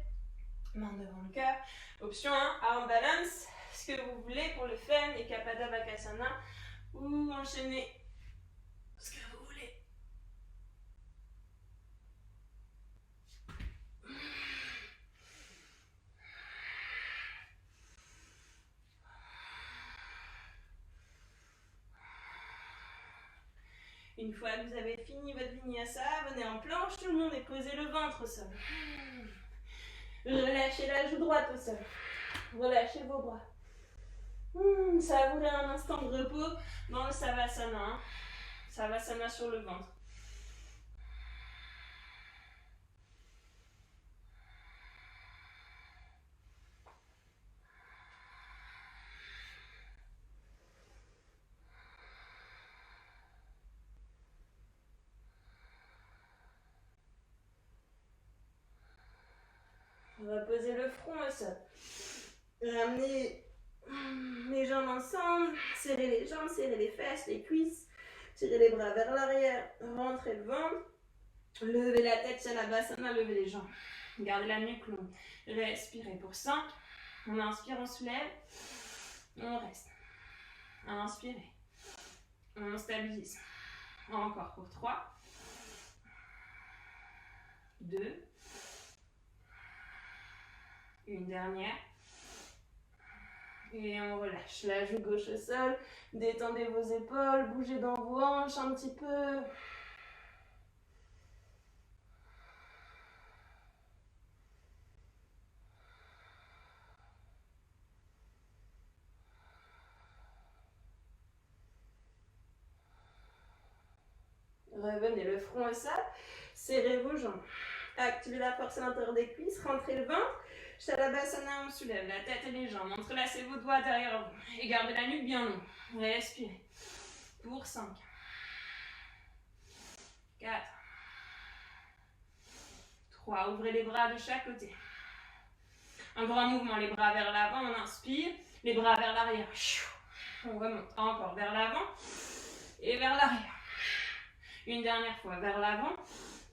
Main devant le cœur. Option 1, arm balance. Ce que vous voulez pour le fun et Kapada Vakasana. Ou enchaîner ce que vous voulez. Une fois que vous avez fini votre vinyasa, venez en planche, tout le monde et posez le ventre au sol. Relâchez la joue droite au sol. Relâchez vos bras. Savourez un instant de repos dans le Savasana. Hein. Savasana sur le ventre. Reposez le front au sol. Ramenez les jambes ensemble. Serrez les jambes, serrez les fesses, les cuisses. Tirez les bras vers l'arrière. Rentrez le ventre. Levez la tête, Shalabhasana, levez les jambs. Gardez la nuque longue. Respirez pour 5. On inspire, on soulève. On reste. Inspirez. On stabilise. Encore pour 3. 2. Une dernière. Et on relâche. La joue gauche au sol. Détendez vos épaules. Bougez dans vos hanches un petit peu. Revenez le front au sol. Serrez vos jambes. Activez la force à l'intérieur des cuisses. Rentrez le ventre. Shalabhasana, on soulève la tête et les jambes. Entrelacez vos doigts derrière vous. Et gardez la nuque bien longue. Respirez. Pour 5. 4. 3. Ouvrez les bras de chaque côté. Un grand mouvement. Les bras vers l'avant. On inspire. Les bras vers l'arrière. On remonte. Encore vers l'avant. Et vers l'arrière. Une dernière fois vers l'avant.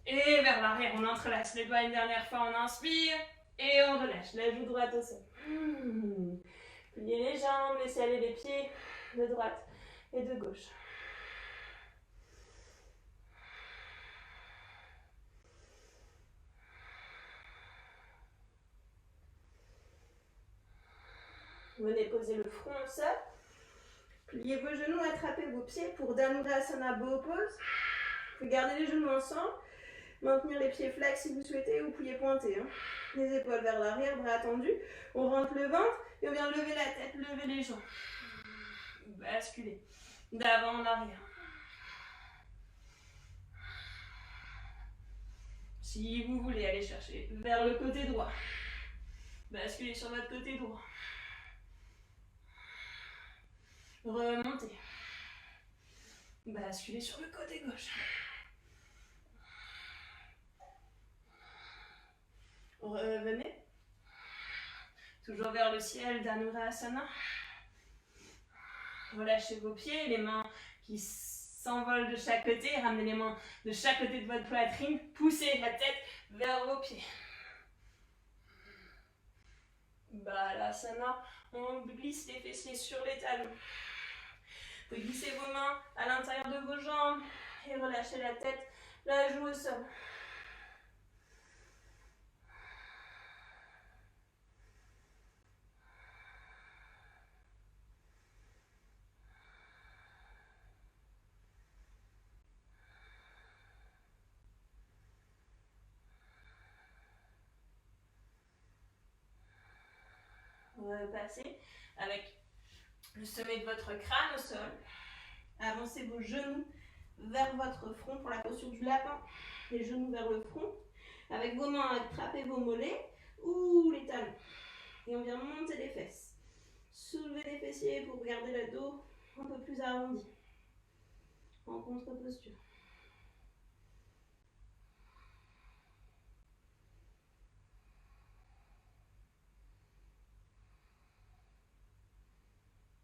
Et vers l'arrière. On entrelace les doigts une dernière fois. On inspire. Et on relâche, la joue droite au sol. Pliez les jambes, laissez aller les pieds de droite et de gauche. Venez poser le front au sol. Pliez vos genoux, attrapez vos pieds pour Dhanurasana Bow Pose. Vous pouvez garder les genoux ensemble. Maintenir les pieds flex si vous souhaitez ou plier pointé. Hein. Les épaules vers l'arrière, bras tendus. On rentre le ventre et on vient lever la tête, lever les jambes. Basculer d'avant en arrière. Si vous voulez aller chercher vers le côté droit, basculez sur votre côté droit. Remontez. Basculez sur le côté gauche. Revenez. Toujours vers le ciel, Dhanurasana. Relâchez vos pieds, les mains qui s'envolent de chaque côté. Ramenez les mains de chaque côté de votre poitrine. Poussez la tête vers vos pieds. Balasana. On glisse les fessiers sur les talons. Vous pouvez glisser vos mains à l'intérieur de vos jambes et relâcher la tête, la joue au sol. Repassez avec le sommet de votre crâne au sol. Avancez vos genoux vers votre front pour la posture du lapin. Les genoux vers le front. Avec vos mains, attrapez vos mollets ou les talons. Et on vient monter les fesses. Soulevez les fessiers pour garder le dos un peu plus arrondi. En contre-posture.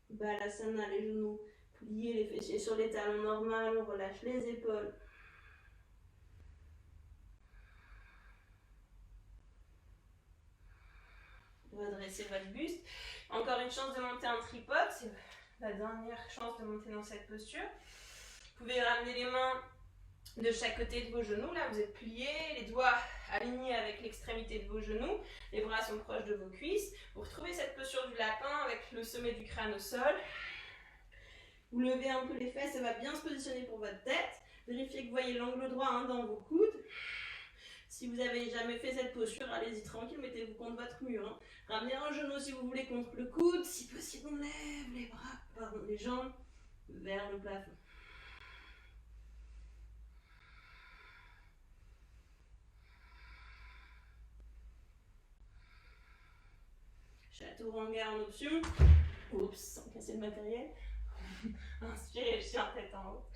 Balasana, les genoux pliés, les fessiers sur les talons normaux, on relâche les épaules. Redressez votre buste. Encore une chance de monter en tripode, c'est la dernière chance de monter dans cette posture. Vous pouvez ramener les mains de chaque côté de vos genoux, là vous êtes pliés, les doigts alignés avec l'extrémité de vos genoux, les bras sont proches de vos cuisses. Vous retrouvez cette posture du lapin avec le sommet du crâne au sol. Vous levez un peu les fesses, ça va bien se positionner pour votre tête. Vérifiez que vous voyez l'angle droit dans vos coudes. Si vous n'avez jamais fait cette posture, allez-y tranquille, mettez-vous contre votre mur. Ramenez un genou si vous voulez contre le coude. Si possible, on lève les bras, les jambes vers le plafond. Chaturanga en option. Oups, sans casser le matériel. Inspirez, chien tête en haut.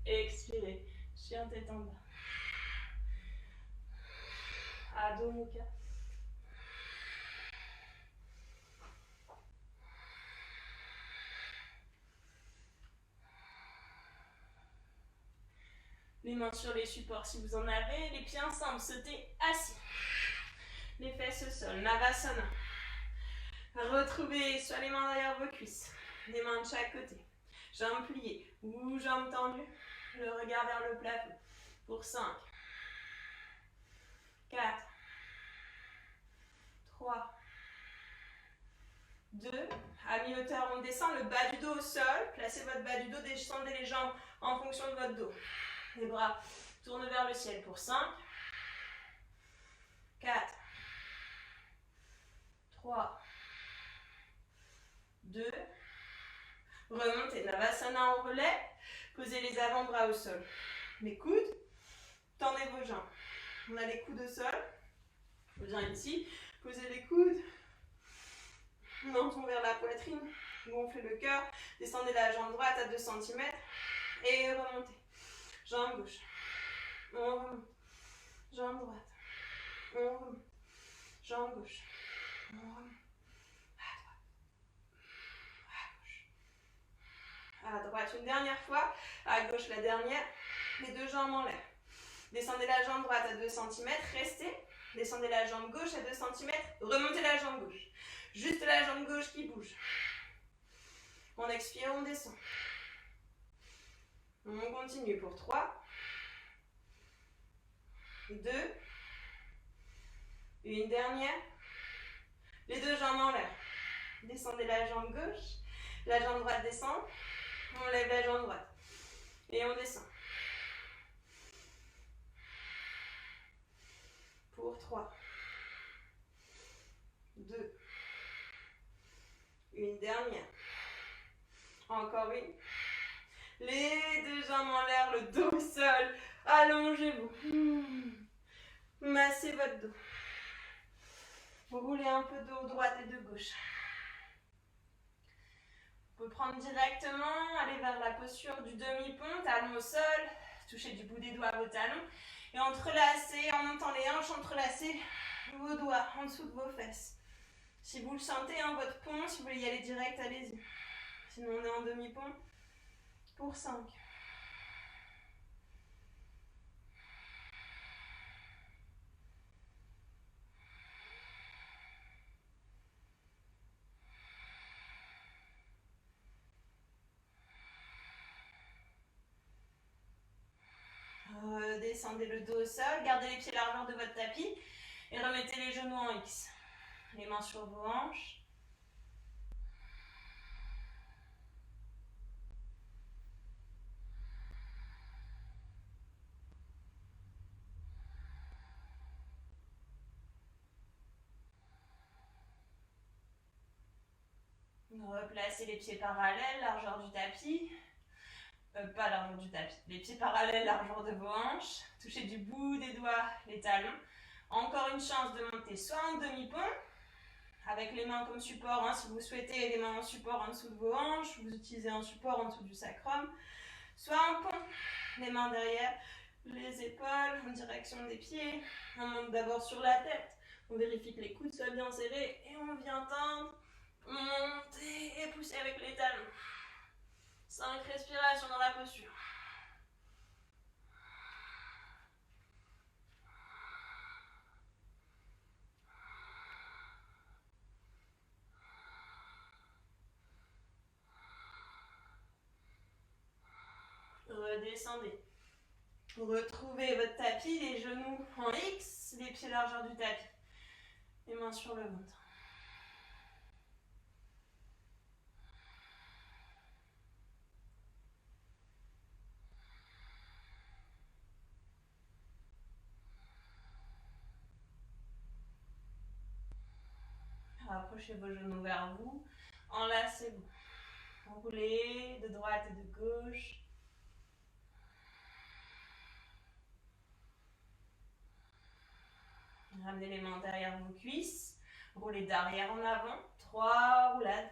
Expirez, chien tête en bas. Adho Mukha. Les mains sur les supports si vous en avez. Les pieds ensemble, sautez assis. Les fesses au sol, Navasana. Retrouvez soit les mains derrière vos cuisses, les mains de chaque côté. Jambes pliées ou jambes tendues. Le regard vers le plafond. Pour 5, 4, 3, 2. À mi-hauteur, on descend le bas du dos au sol. Placez votre bas du dos, descendez les jambes en fonction de votre dos. Les bras tournent vers le ciel pour 5, 4, 3, 2. Remontez, Navasana en relais. Posez les avant-bras au sol. Les coudes, tendez vos jambes. On a les coudes au sol. Je viens ici, posez les coudes. Menton vers la poitrine. Gonflez le cœur. Descendez la jambe droite à 2 cm. Et remontez. Jambe gauche. On remonte. Jambe droite. On remonte. Jambe gauche. On remonte. À droite une dernière fois, à gauche la dernière, les deux jambes en l'air. Descendez la jambe droite à 2 cm, restez, descendez la jambe gauche à 2 cm, remontez la jambe gauche. Juste la jambe gauche qui bouge. On expire, on descend. On continue pour 3, 2, une dernière. Les deux jambes en l'air. Descendez la jambe gauche, la jambe droite descend. On lève la jambe droite. Et on descend. Pour 3, 2, une dernière. Encore une. Les deux jambes en l'air, le dos au sol. Allongez-vous. Massez votre dos. Vous roulez un peu de droite et de gauche. Vous pouvez prendre directement, aller vers la posture du demi-pont, talons au sol, touchez du bout des doigts vos talons et entrelacez, en montant les hanches, entrelacez vos doigts en dessous de vos fesses. Si vous le sentez, votre pont, si vous voulez y aller direct, allez-y. Sinon on est en demi-pont pour 5. Descendez le dos au sol, gardez les pieds largeur de votre tapis et remettez les genoux en X. Les mains sur vos hanches. Replacez les pieds parallèles, largeur du tapis. Pas largeur du tapis. Les pieds parallèles, largeur de vos hanches. Touchez du bout des doigts les talons. Encore une chance de monter soit en demi-pont, avec les mains comme support, hein, si vous souhaitez, les mains en support en dessous de vos hanches, vous utilisez un support en dessous du sacrum, soit en pont, les mains derrière, les épaules en direction des pieds. On monte d'abord sur la tête, on vérifie que les coudes soient bien serrés et on vient tendre, monter et pousser avec les talons. 5 respirations dans la posture. Redescendez. Retrouvez votre tapis, les genoux en X, les pieds largeur du tapis. Les mains sur le ventre. Rapprochez vos genoux vers vous. Enlacez-vous. Enroulez de droite et de gauche. Ramenez les mains derrière vos cuisses. Roulez d'arrière en avant. 3 roulades.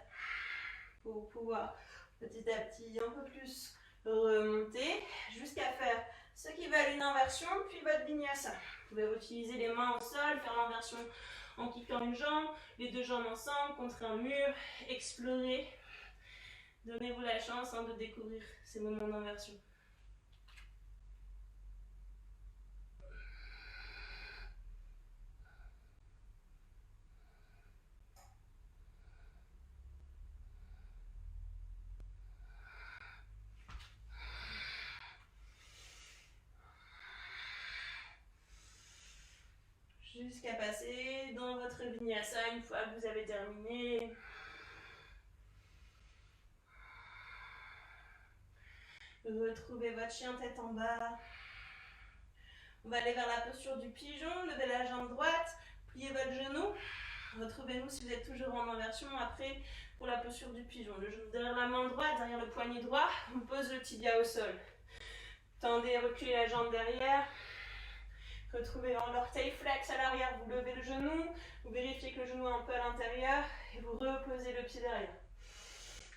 Pour pouvoir petit à petit un peu plus remonter jusqu'à faire ce qui va une inversion, puis votre vinyasa. Vous pouvez utiliser les mains au sol, faire l'inversion en kickant une jambe, les deux jambes ensemble, contre un mur, explorer. Donnez-vous la chance de découvrir ces moments d'inversion. Jusqu'à passer dans votre vinyasa une fois que vous avez terminé. Retrouvez votre chien tête en bas. On va aller vers la posture du pigeon. Levez la jambe droite, pliez votre genou. Retrouvez-vous si vous êtes toujours en inversion après pour la posture du pigeon. Le genou derrière la main droite, derrière le poignet droit. On pose le tibia au sol. Tendez, reculez la jambe derrière. Retrouvez l'orteil flex à l'arrière, vous levez le genou, vous vérifiez que le genou est un peu à l'intérieur et vous reposez le pied derrière.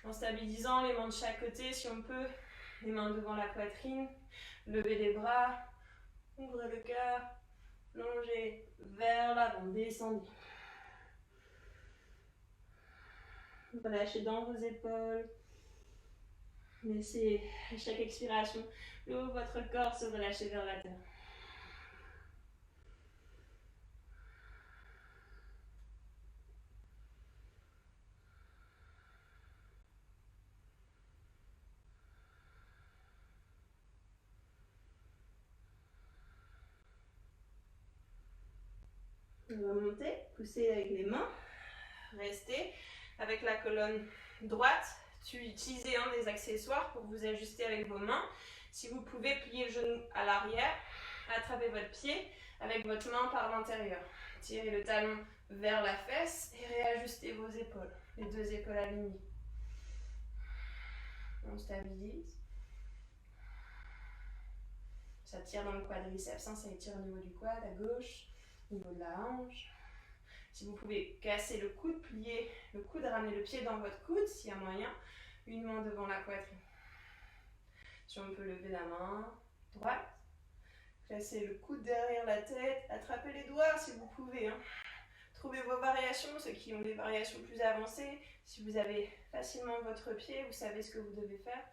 En stabilisant les mains de chaque côté, si on peut, les mains devant la poitrine, levez les bras, ouvrez le cœur, longez vers l'avant, descendez. Relâchez dans vos épaules. Laissez à chaque expiration le haut de votre corps se relâcher vers la terre. Remontez, poussez avec les mains, restez avec la colonne droite, utilisez un des accessoires pour vous ajuster avec vos mains. Si vous pouvez, plier le genou à l'arrière, attrapez votre pied avec votre main par l'intérieur. Tirez le talon vers la fesse et réajustez vos épaules, les deux épaules alignées. On stabilise. Ça tire dans le quadriceps, ça étire au niveau du quad à gauche. Au niveau de la hanche. Si vous pouvez casser le coude, plier le coude, ramener le pied dans votre coude s'il y a moyen, une main devant la poitrine. Si on peut lever la main droite, placez le coude derrière la tête, attrapez les doigts si vous pouvez. Trouvez vos variations, ceux qui ont des variations plus avancées. Si vous avez facilement votre pied, vous savez ce que vous devez faire.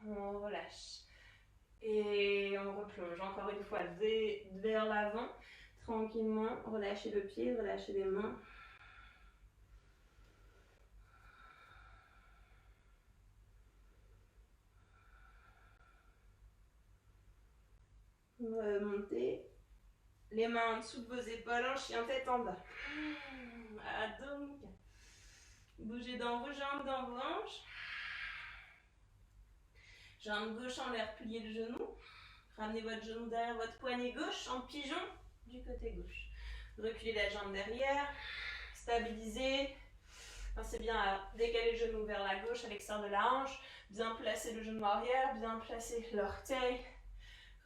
On relâche. Et on replonge encore une fois vers l'avant. Tranquillement, relâchez le pied, relâchez les mains. Remontez. Les mains en dessous de vos épaules, en chien tête en bas. Donc, bougez dans vos jambes, dans vos hanches. Jambe gauche en l'air, pliez le genou. Ramenez votre genou derrière votre poignet gauche en pigeon du côté gauche. Reculez la jambe derrière, stabilisez. Pensez bien à décaler le genou vers la gauche à l'extérieur de la hanche, bien placer le genou arrière, bien placer l'orteil,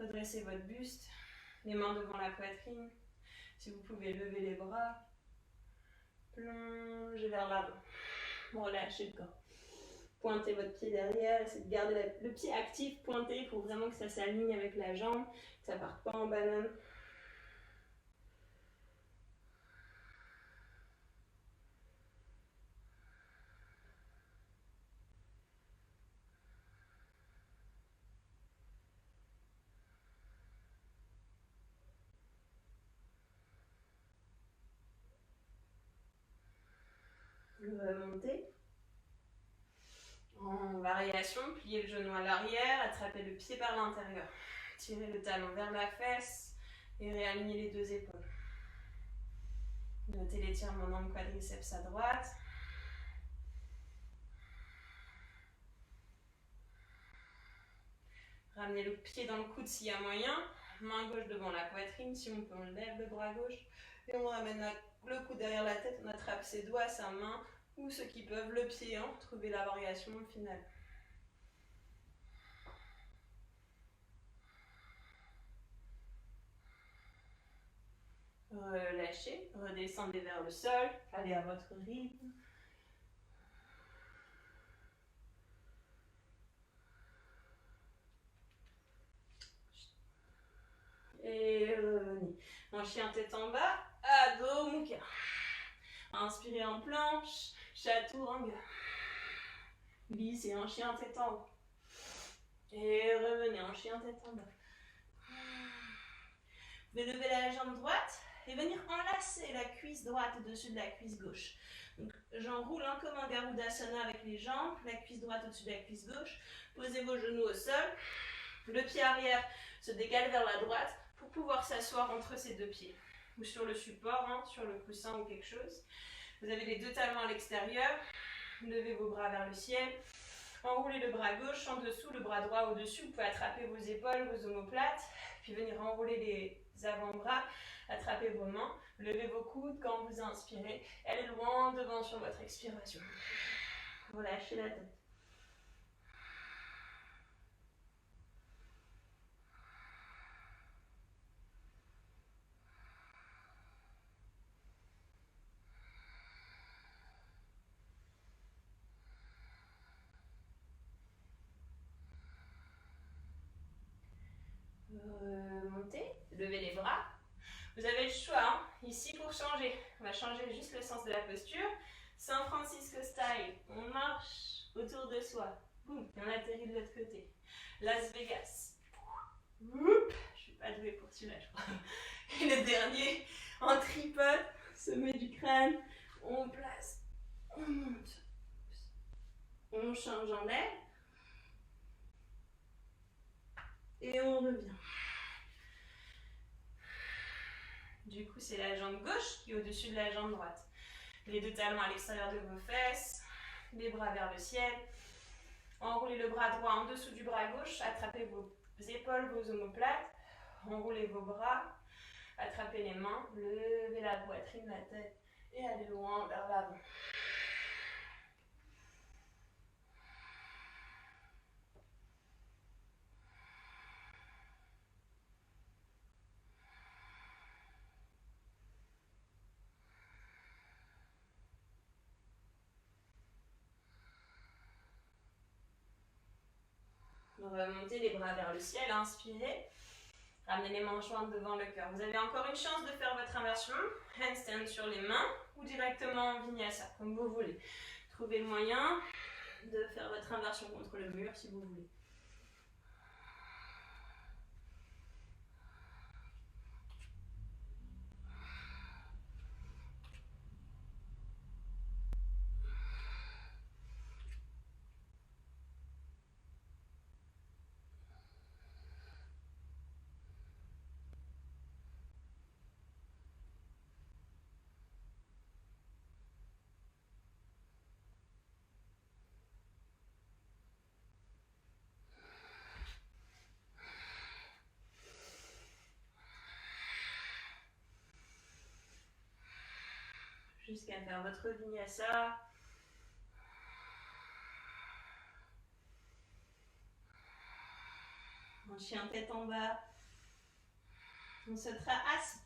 redressez votre buste, les mains devant la poitrine. Si vous pouvez lever les bras, plongez vers l'avant, relâchez le corps. Pointez votre pied derrière, essayez de garder le pied actif, pointé pour vraiment que ça s'aligne avec la jambe, que ça ne parte pas en banane. Remontez. En variation, pliez le genou à l'arrière, attrapez le pied par l'intérieur. Tirez le talon vers la fesse et réalignez les deux épaules. Notez l'étirement dans le quadriceps à droite. Ramenez le pied dans le coude s'il y a moyen. Main gauche devant la poitrine, si on peut, on lève le bras gauche. Et on ramène le coude derrière la tête, on attrape ses doigts, sa main, ou ceux qui peuvent le pied, hein, trouver la variation finale. Relâchez, redescendez vers le sol, allez à votre rythme. Et revenez. En chien tête en bas, Adho Mukha. Inspirez en planche, Chaturanga. Glissez en chien tête en haut. Et revenez en chien tête en bas. Vous pouvez lever la jambe droite et venir enlacer la cuisse droite au-dessus de la cuisse gauche. Donc j'enroule comme un Garudasana avec les jambes, la cuisse droite au-dessus de la cuisse gauche. Posez vos genoux au sol. Le pied arrière se décale vers la droite pour pouvoir s'asseoir entre ces deux pieds. Ou sur le support, hein, sur le coussin ou quelque chose. Vous avez les deux talons à l'extérieur. Levez vos bras vers le ciel. Enroulez le bras gauche en dessous, le bras droit au-dessus. Vous pouvez attraper vos épaules, vos omoplates. Puis venir enrouler les avant-bras. Attrapez vos mains. Levez vos coudes quand vous inspirez. Allez loin devant sur votre expiration. Relâchez la tête. Remontez, levez les bras. Vous avez le choix, hein, ici pour changer. On va changer juste le sens de la posture. San Francisco style, on marche autour de soi. Boum, et on atterrit de l'autre côté. Las Vegas. Oup, je suis pas douée pour celui-là, je crois. Et le dernier, en tripode, sommet du crâne. On place, on monte. On change en l'air. Et on revient. Du coup, c'est la jambe gauche qui est au-dessus de la jambe droite. Les deux talons à l'extérieur de vos fesses, les bras vers le ciel. Enroulez le bras droit en dessous du bras gauche, attrapez vos épaules, vos omoplates. Enroulez vos bras, attrapez les mains, levez la poitrine, la tête et allez loin vers l'avant. Remontez les bras vers le ciel, inspirez. Ramenez les mains jointes devant le cœur. Vous avez encore une chance de faire votre inversion. Handstand sur les mains ou directement en vinyasa, comme vous voulez. Trouvez le moyen de faire votre inversion contre le mur si vous voulez. jusqu'à faire votre vinyasa. En chien tête en bas. On se assis.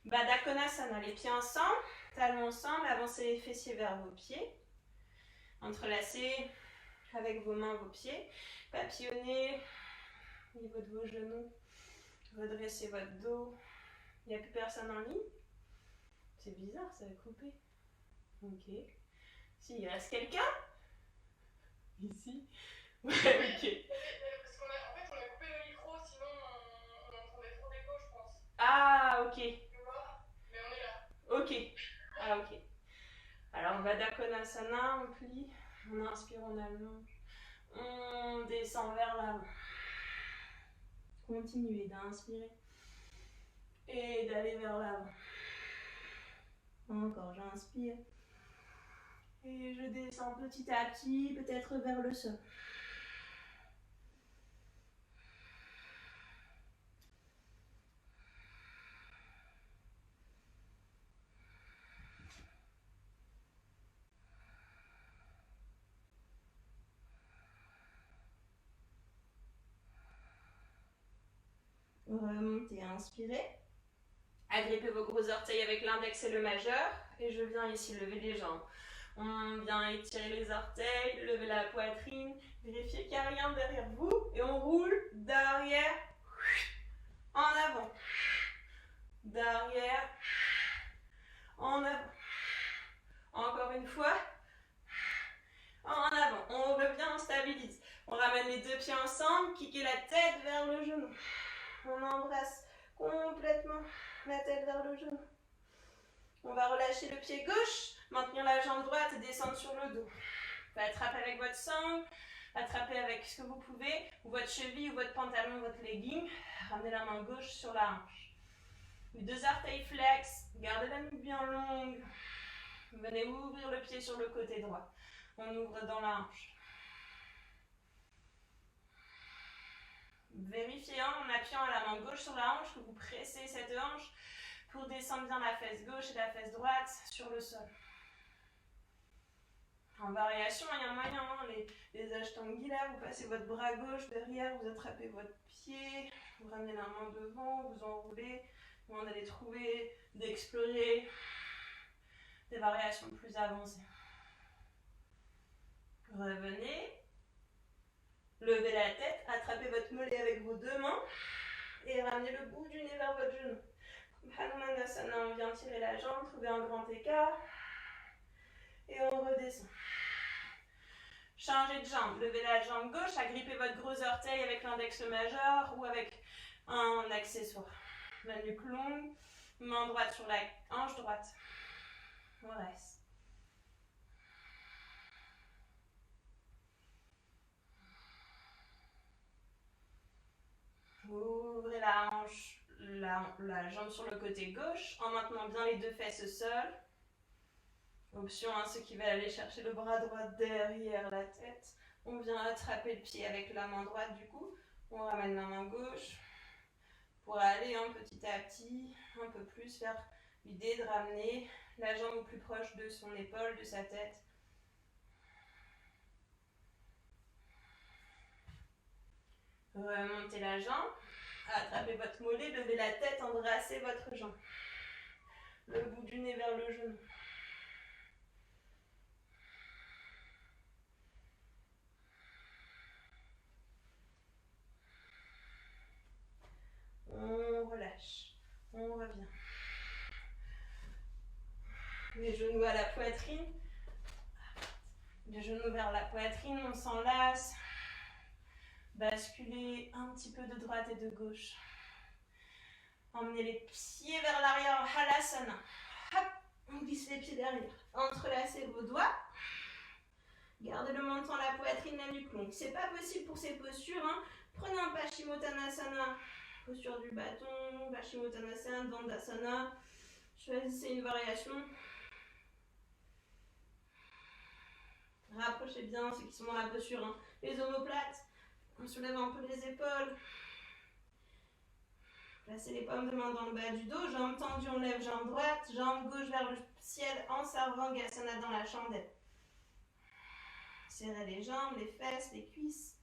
Baddha Konasana, les pieds ensemble, talons ensemble, avancez les fessiers vers vos pieds. Entrelacez avec vos mains vos pieds. Papillonnez au niveau de vos genoux. Redressez votre dos. Il n'y a plus personne en ligne? C'est bizarre, ça a coupé. Ok. Si, il reste quelqu'un? Ici? Ouais, ok. Parce qu'en fait, on a coupé le micro, sinon on entendait trop d'écho, je pense. Ah, ok. Tu vois? Mais on est là. Ok. Ah, ok. Alors, Baddha Konasana, on plie. On inspire, on allonge. On descend vers l'avant. Continuez d'inspirer. Et d'aller vers l'avant. Encore, j'inspire. Et je descends petit à petit, peut-être vers le sol. Remontez, inspirez. Agrippez vos gros orteils avec l'index et le majeur. Et je viens ici lever les jambes. On vient étirer les orteils, lever la poitrine, vérifier qu'il n'y a rien derrière vous. Et on roule d'arrière en avant. D'arrière en avant. Encore une fois. En avant. On revient, on stabilise. On ramène les deux pieds ensemble, kicker la tête vers le genou. On embrasse complètement la tête vers le genou. On va relâcher le pied gauche, maintenir la jambe droite et descendre sur le dos. Vous pouvez attraper avec votre sangle, attraper avec ce que vous pouvez, ou votre cheville, ou votre pantalon, votre legging. Ramenez la main gauche sur la hanche. Les deux orteils flex, gardez la nuque bien longue. Venez ouvrir le pied sur le côté droit. On ouvre dans la hanche. Vérifiez en appuyant à la main gauche sur la hanche que vous pressez cette hanche pour descendre bien la fesse gauche et la fesse droite sur le sol. En variation, il y a moyen, hein, les ashtangi là, vous passez votre bras gauche derrière, vous attrapez votre pied, vous ramenez la main devant, vous enroulez, vous allez trouver, d'explorer des variations plus avancées. Revenez. Levez la tête, attrapez votre mollet avec vos deux mains et ramenez le bout du nez vers votre genou. Hanumanasana, on vient tirer la jambe, trouver un grand écart et on redescend. Changez de jambe, levez la jambe gauche, agrippez votre gros orteil avec l'index majeur ou avec un accessoire. La nuque longue, main droite sur la hanche droite. On reste. Ouvrez la hanche, la jambe sur le côté gauche en maintenant bien les deux fesses au sol. Option, hein, ceux qui veulent aller chercher le bras droit derrière la tête. On vient attraper le pied avec la main droite du coup. On ramène la main gauche pour aller petit à petit, un peu plus, faire l'idée de ramener la jambe au plus proche de son épaule, de sa tête. Remontez la jambe, attrapez votre mollet, levez la tête, embrassez votre jambe. Le bout du nez vers le genou. On relâche, on revient. Les genoux à la poitrine. Les genoux vers la poitrine, on s'enlace. Basculez un petit peu de droite et de gauche. Emmenez les pieds vers l'arrière, Halasana. Hop, on glisse les pieds derrière. Entrelacez vos doigts. Gardez le menton à la poitrine, la nuque longue. C'est pas possible pour ces postures. Hein. Prenez un Paschimottanasana, posture du bâton, Paschimottanasana, Dandasana. Choisissez une variation. Rapprochez bien ceux qui sont dans la posture. Hein. Les omoplates. On soulève un peu les épaules. Placez les paumes de main dans le bas du dos, jambes tendues, on lève jambe droite, jambe gauche vers le ciel en Sarvangasana dans la chandelle. Serrez les jambes, les fesses, les cuisses.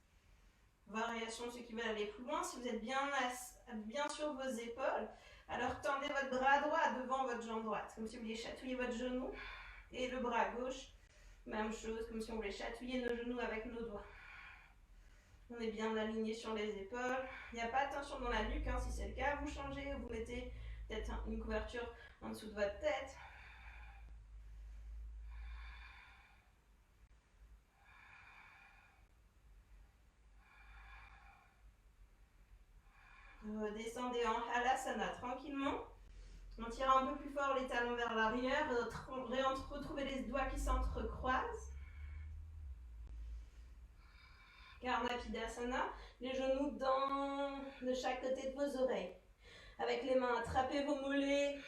Variation, ceux qui veulent aller plus loin. Si vous êtes bien sur vos épaules, alors tendez votre bras droit devant votre jambe droite, comme si vous vouliez chatouiller votre genou. Et le bras gauche, même chose, comme si on voulait chatouiller nos genoux avec nos doigts. On est bien aligné sur les épaules. Il n'y a pas de tension dans la nuque, hein. Si c'est le cas, vous changez, vous mettez peut-être une couverture en dessous de votre tête. Redescendez en Halasana tranquillement. On tire un peu plus fort les talons vers l'arrière. Retrouvez les doigts qui s'entrecroisent. Karnapidasana. Les genoux de chaque côté de vos oreilles. Avec les mains, attrapez vos mollets.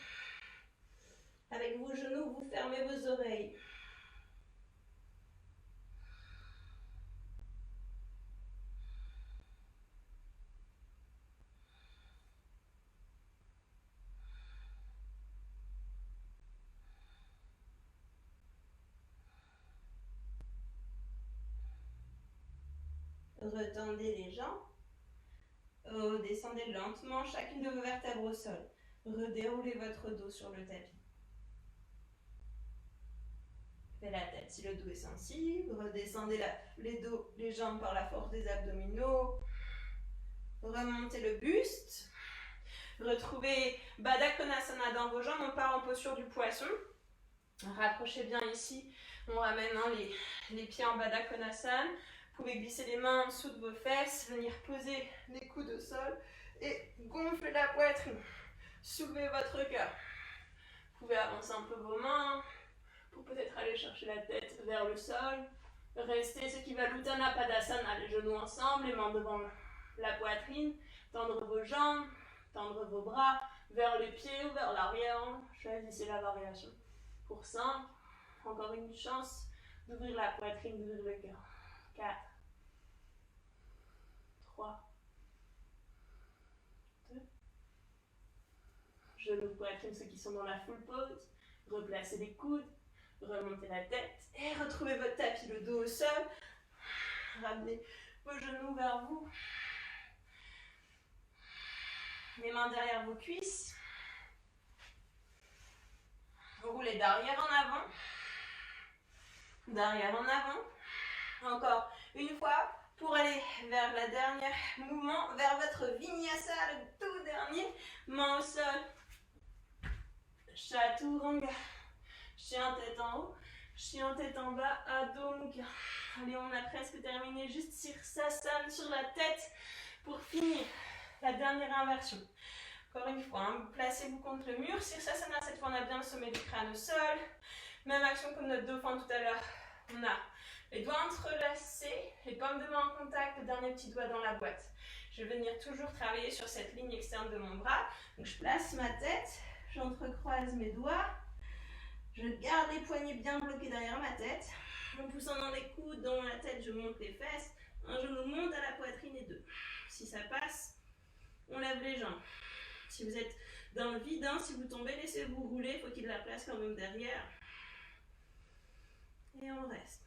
Avec vos genoux, vous fermez vos oreilles. Retendez les jambes. Descendez lentement chacune de vos vertèbres au sol. Redéroulez votre dos sur le tapis. Faites la tête si le dos est sensible. Redescendez les jambes par la force des abdominaux. Remontez le buste. Retrouvez Baddha Konasana dans vos jambes. On part en posture du poisson. Rapprochez bien ici. On ramène les pieds en Baddha Konasana. Vous pouvez glisser les mains en dessous de vos fesses, venir poser les coudes au sol et gonfler la poitrine. Soulevez votre cœur. Vous pouvez avancer un peu vos mains pour peut-être aller chercher la tête vers le sol. Restez ce qui va l'Uttana Padasana, les genoux ensemble, les mains devant la poitrine. Tendre vos jambes, tendre vos bras vers les pieds ou vers l'arrière. Choisissez la variation. Pour 5, encore une chance d'ouvrir la poitrine, d'ouvrir le cœur. 4, 3, 2, genoux, poitrine, ceux qui sont dans la full pose, replacez les coudes, remontez la tête et retrouvez votre tapis, le dos au sol, ramenez vos genoux vers vous, les mains derrière vos cuisses, vous roulez d'arrière en avant, encore une fois, pour aller vers la dernière mouvement, vers votre Vinyasa, le tout dernier, main au sol, Chaturanga, chien tête en haut, chien tête en bas, Adho Mukha. Allez, on a presque terminé, juste Sirsasana sur la tête pour finir la dernière inversion. Encore une fois, hein, placez-vous contre le mur, Sirsasana, cette fois on a bien le sommet du crâne au sol, même action comme notre dauphin tout à l'heure, on a les doigts entrelacés, les paumes de main en contact, le dernier petit doigt dans la boîte. Je vais venir toujours travailler sur cette ligne externe de mon bras. Donc je place ma tête, j'entrecroise mes doigts, je garde les poignets bien bloqués derrière ma tête. En poussant dans les coudes, dans la tête, je monte les fesses. Un genou monte à la poitrine et 2. Si ça passe, on lève les jambes. Si vous êtes dans le vide, hein, si vous tombez, laissez-vous rouler, il faut qu'il y ait de la place quand même derrière. Et on reste.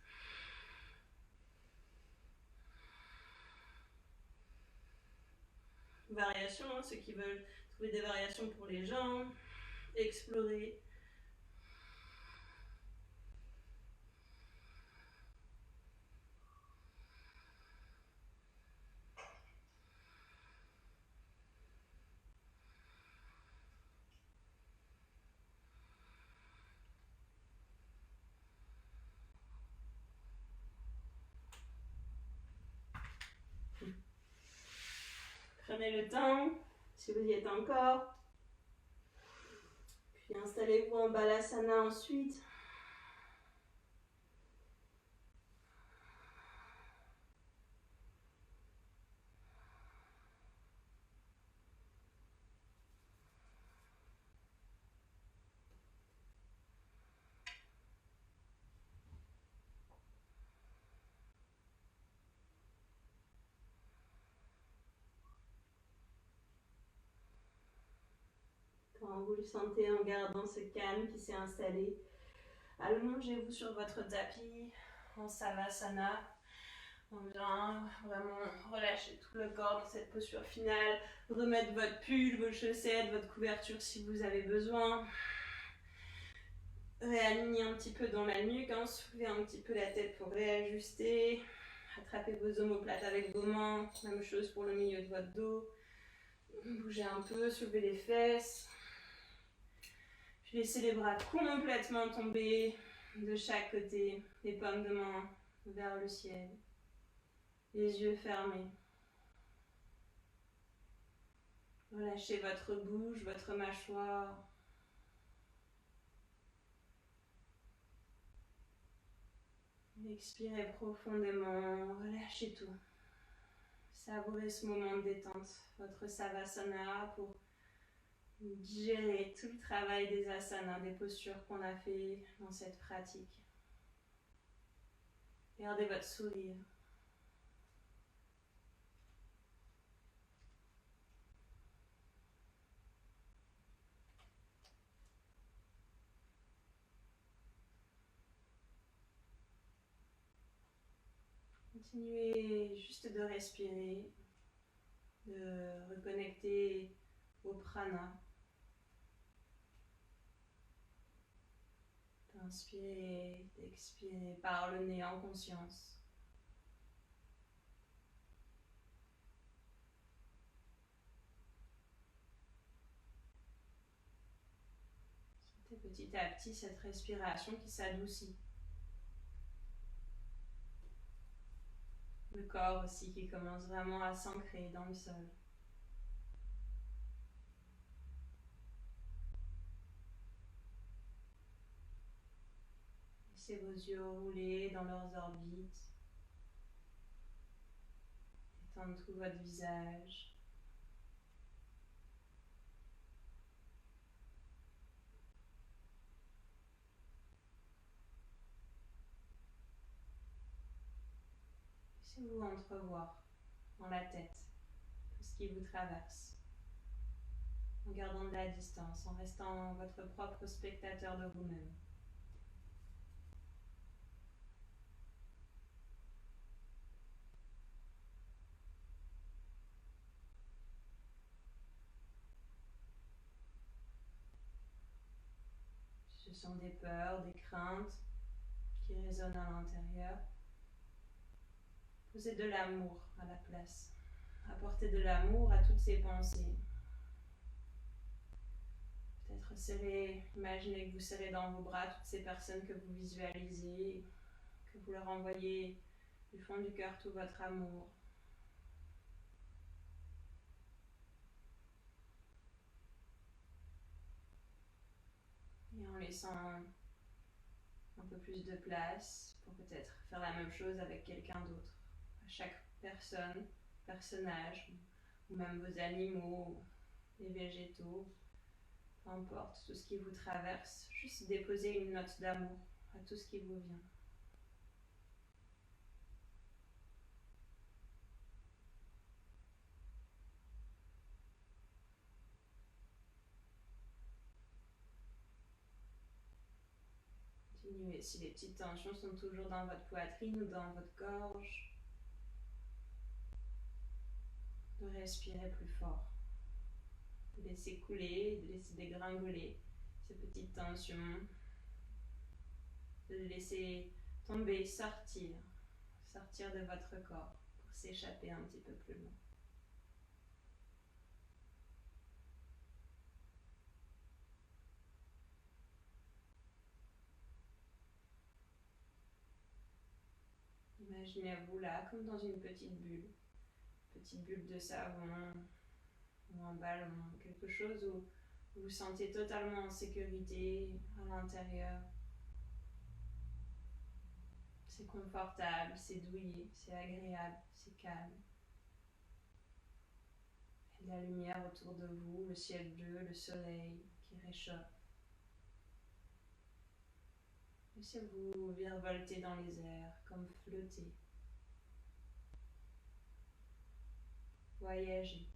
Variations, hein, ceux qui veulent trouver des variations pour les jambes, explorer. Prenez le temps, si vous y êtes encore. Puis installez-vous en Balasana ensuite. Quand vous le sentez, en gardant ce calme qui s'est installé, allongez-vous sur votre tapis en Savasana. On vient vraiment relâcher tout le corps dans cette posture finale. Remettre votre pull, vos chaussettes, votre couverture si vous avez besoin. Réaligner un petit peu dans la nuque, soulevez un petit peu la tête pour réajuster. Attrapez vos omoplates avec vos mains. Même chose pour le milieu de votre dos. Bougez un peu, soulevez les fesses. Puis laissez les bras complètement tomber de chaque côté. Les paumes de main vers le ciel. Les yeux fermés. Relâchez votre bouche, votre mâchoire. Expirez profondément, relâchez tout. Savourez ce moment de détente, votre Savasana, pour digérer tout le travail des asanas, des postures qu'on a fait dans cette pratique. Gardez votre sourire. Continuez juste de respirer, de reconnecter au prana. D'inspirer, d'expirer par le nez en conscience. Sentez petit à petit cette respiration qui s'adoucit. Le corps aussi qui commence vraiment à s'ancrer dans le sol. Laissez vos yeux rouler dans leurs orbites. Détendre tout votre visage. Laissez-vous entrevoir dans la tête tout ce qui vous traverse. En gardant de la distance, en restant votre propre spectateur de vous-même. Ce sont des peurs, des craintes qui résonnent à l'intérieur. Posez de l'amour à la place. Apportez de l'amour à toutes ces pensées. Peut-être imaginez que vous serrez dans vos bras toutes ces personnes que vous visualisez, que vous leur envoyez du fond du cœur tout votre amour. Et en laissant un peu plus de place pour peut-être faire la même chose avec quelqu'un d'autre. À chaque personne, personnage, ou même vos animaux, les végétaux, peu importe, tout ce qui vous traverse, juste déposer une note d'amour à tout ce qui vous vient. Continuez, si les petites tensions sont toujours dans votre poitrine ou dans votre gorge, de respirer plus fort. De laisser couler, de laisser dégringoler ces petites tensions, de les laisser tomber, sortir de votre corps pour s'échapper un petit peu plus loin. Imaginez-vous là comme dans une petite bulle de savon ou un ballon, quelque chose où vous vous sentez totalement en sécurité à l'intérieur. C'est confortable, c'est douillet, c'est agréable, c'est calme. Il y a de la lumière autour de vous, le ciel bleu, le soleil qui réchauffe. Laissez-vous virevolter dans les airs, comme flotter. Voyager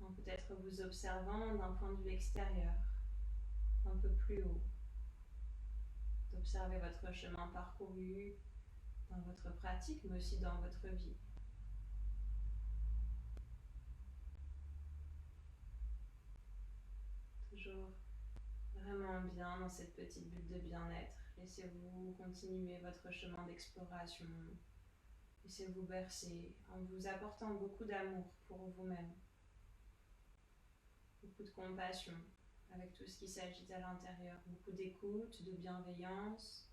en peut-être vous observant d'un point de vue extérieur, un peu plus haut, d'observer votre chemin parcouru dans votre pratique, mais aussi dans votre vie. Toujours vraiment bien dans cette petite bulle de bien-être. Laissez-vous continuer votre chemin d'exploration. Laissez-vous bercer en vous apportant beaucoup d'amour pour vous-même. Beaucoup de compassion avec tout ce qui s'agit à l'intérieur. Beaucoup d'écoute, de bienveillance.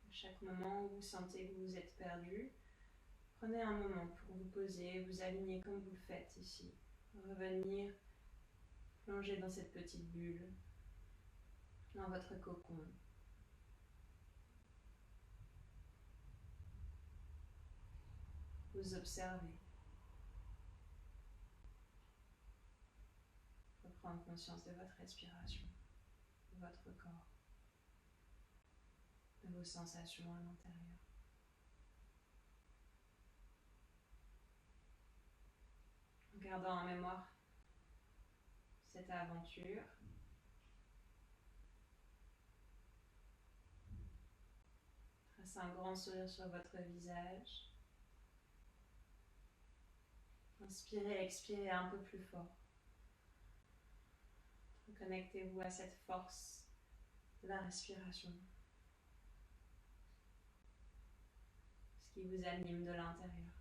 À chaque moment où vous sentez que vous êtes perdu, prenez un moment pour vous poser, vous aligner comme vous le faites ici. Revenir, plonger dans cette petite bulle, dans votre cocon. Vous observez. Reprendre conscience de votre respiration, de votre corps, de vos sensations à l'intérieur. En gardant en mémoire cette aventure, tracez un grand sourire sur votre visage. Inspirez, expirez un peu plus fort. Connectez-vous à cette force de la respiration. Ce qui vous anime de l'intérieur.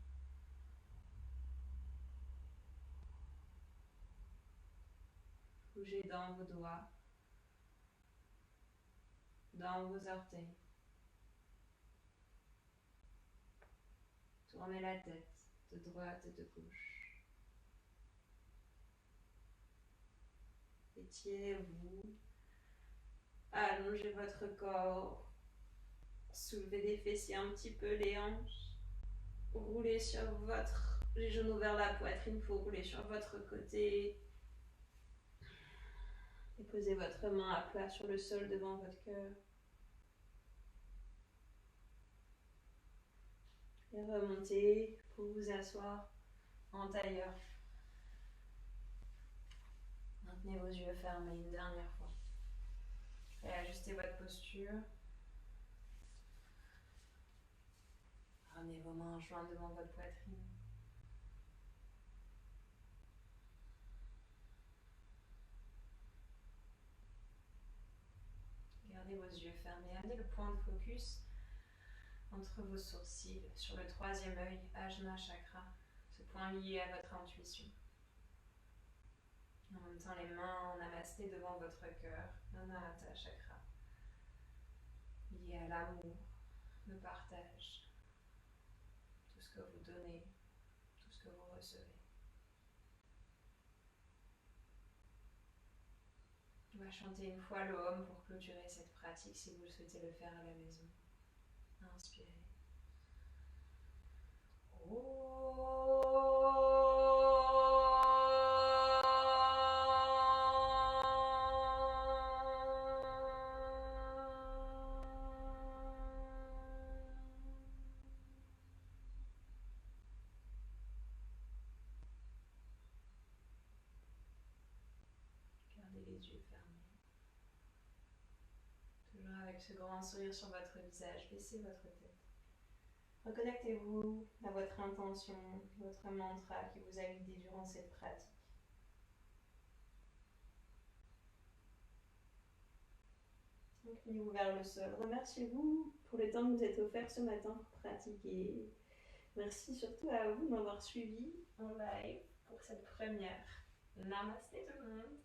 Bougez dans vos doigts, dans vos orteils. Tournez la tête de droite et de gauche. Étirez-vous. Allongez votre corps. Soulevez les fessiers un petit peu, les hanches. Roulez sur les genoux vers la poitrine pour rouler sur votre côté. Et posez votre main à plat sur le sol devant votre cœur. Et remontez pour vous asseoir en tailleur. Maintenez vos yeux fermés une dernière fois. Et ajustez votre posture. Ramenez vos mains jointes devant votre poitrine. Gardez vos yeux fermés. Amenez le point de focus entre vos sourcils, sur le troisième œil, Ajna Chakra, ce point lié à votre intuition. En même temps, les mains en namasté devant votre cœur, Anahata Chakra, lié à l'amour, le partage, tout ce que vous donnez, tout ce que vous recevez. On va chanter une fois le Om pour clôturer cette pratique si vous le souhaitez le faire à la maison. Inspirez. Gardez les yeux fermés. Toujours avec ce grand sourire sur votre visage, baissez votre tête. Reconnectez-vous à votre intention, votre mantra qui vous a guidé durant cette pratique. Inclinez-vous vers le sol. Remerciez-vous pour le temps que vous êtes offert ce matin pour pratiquer. Merci surtout à vous de m'avoir suivi en live pour cette première. Namasté tout le monde.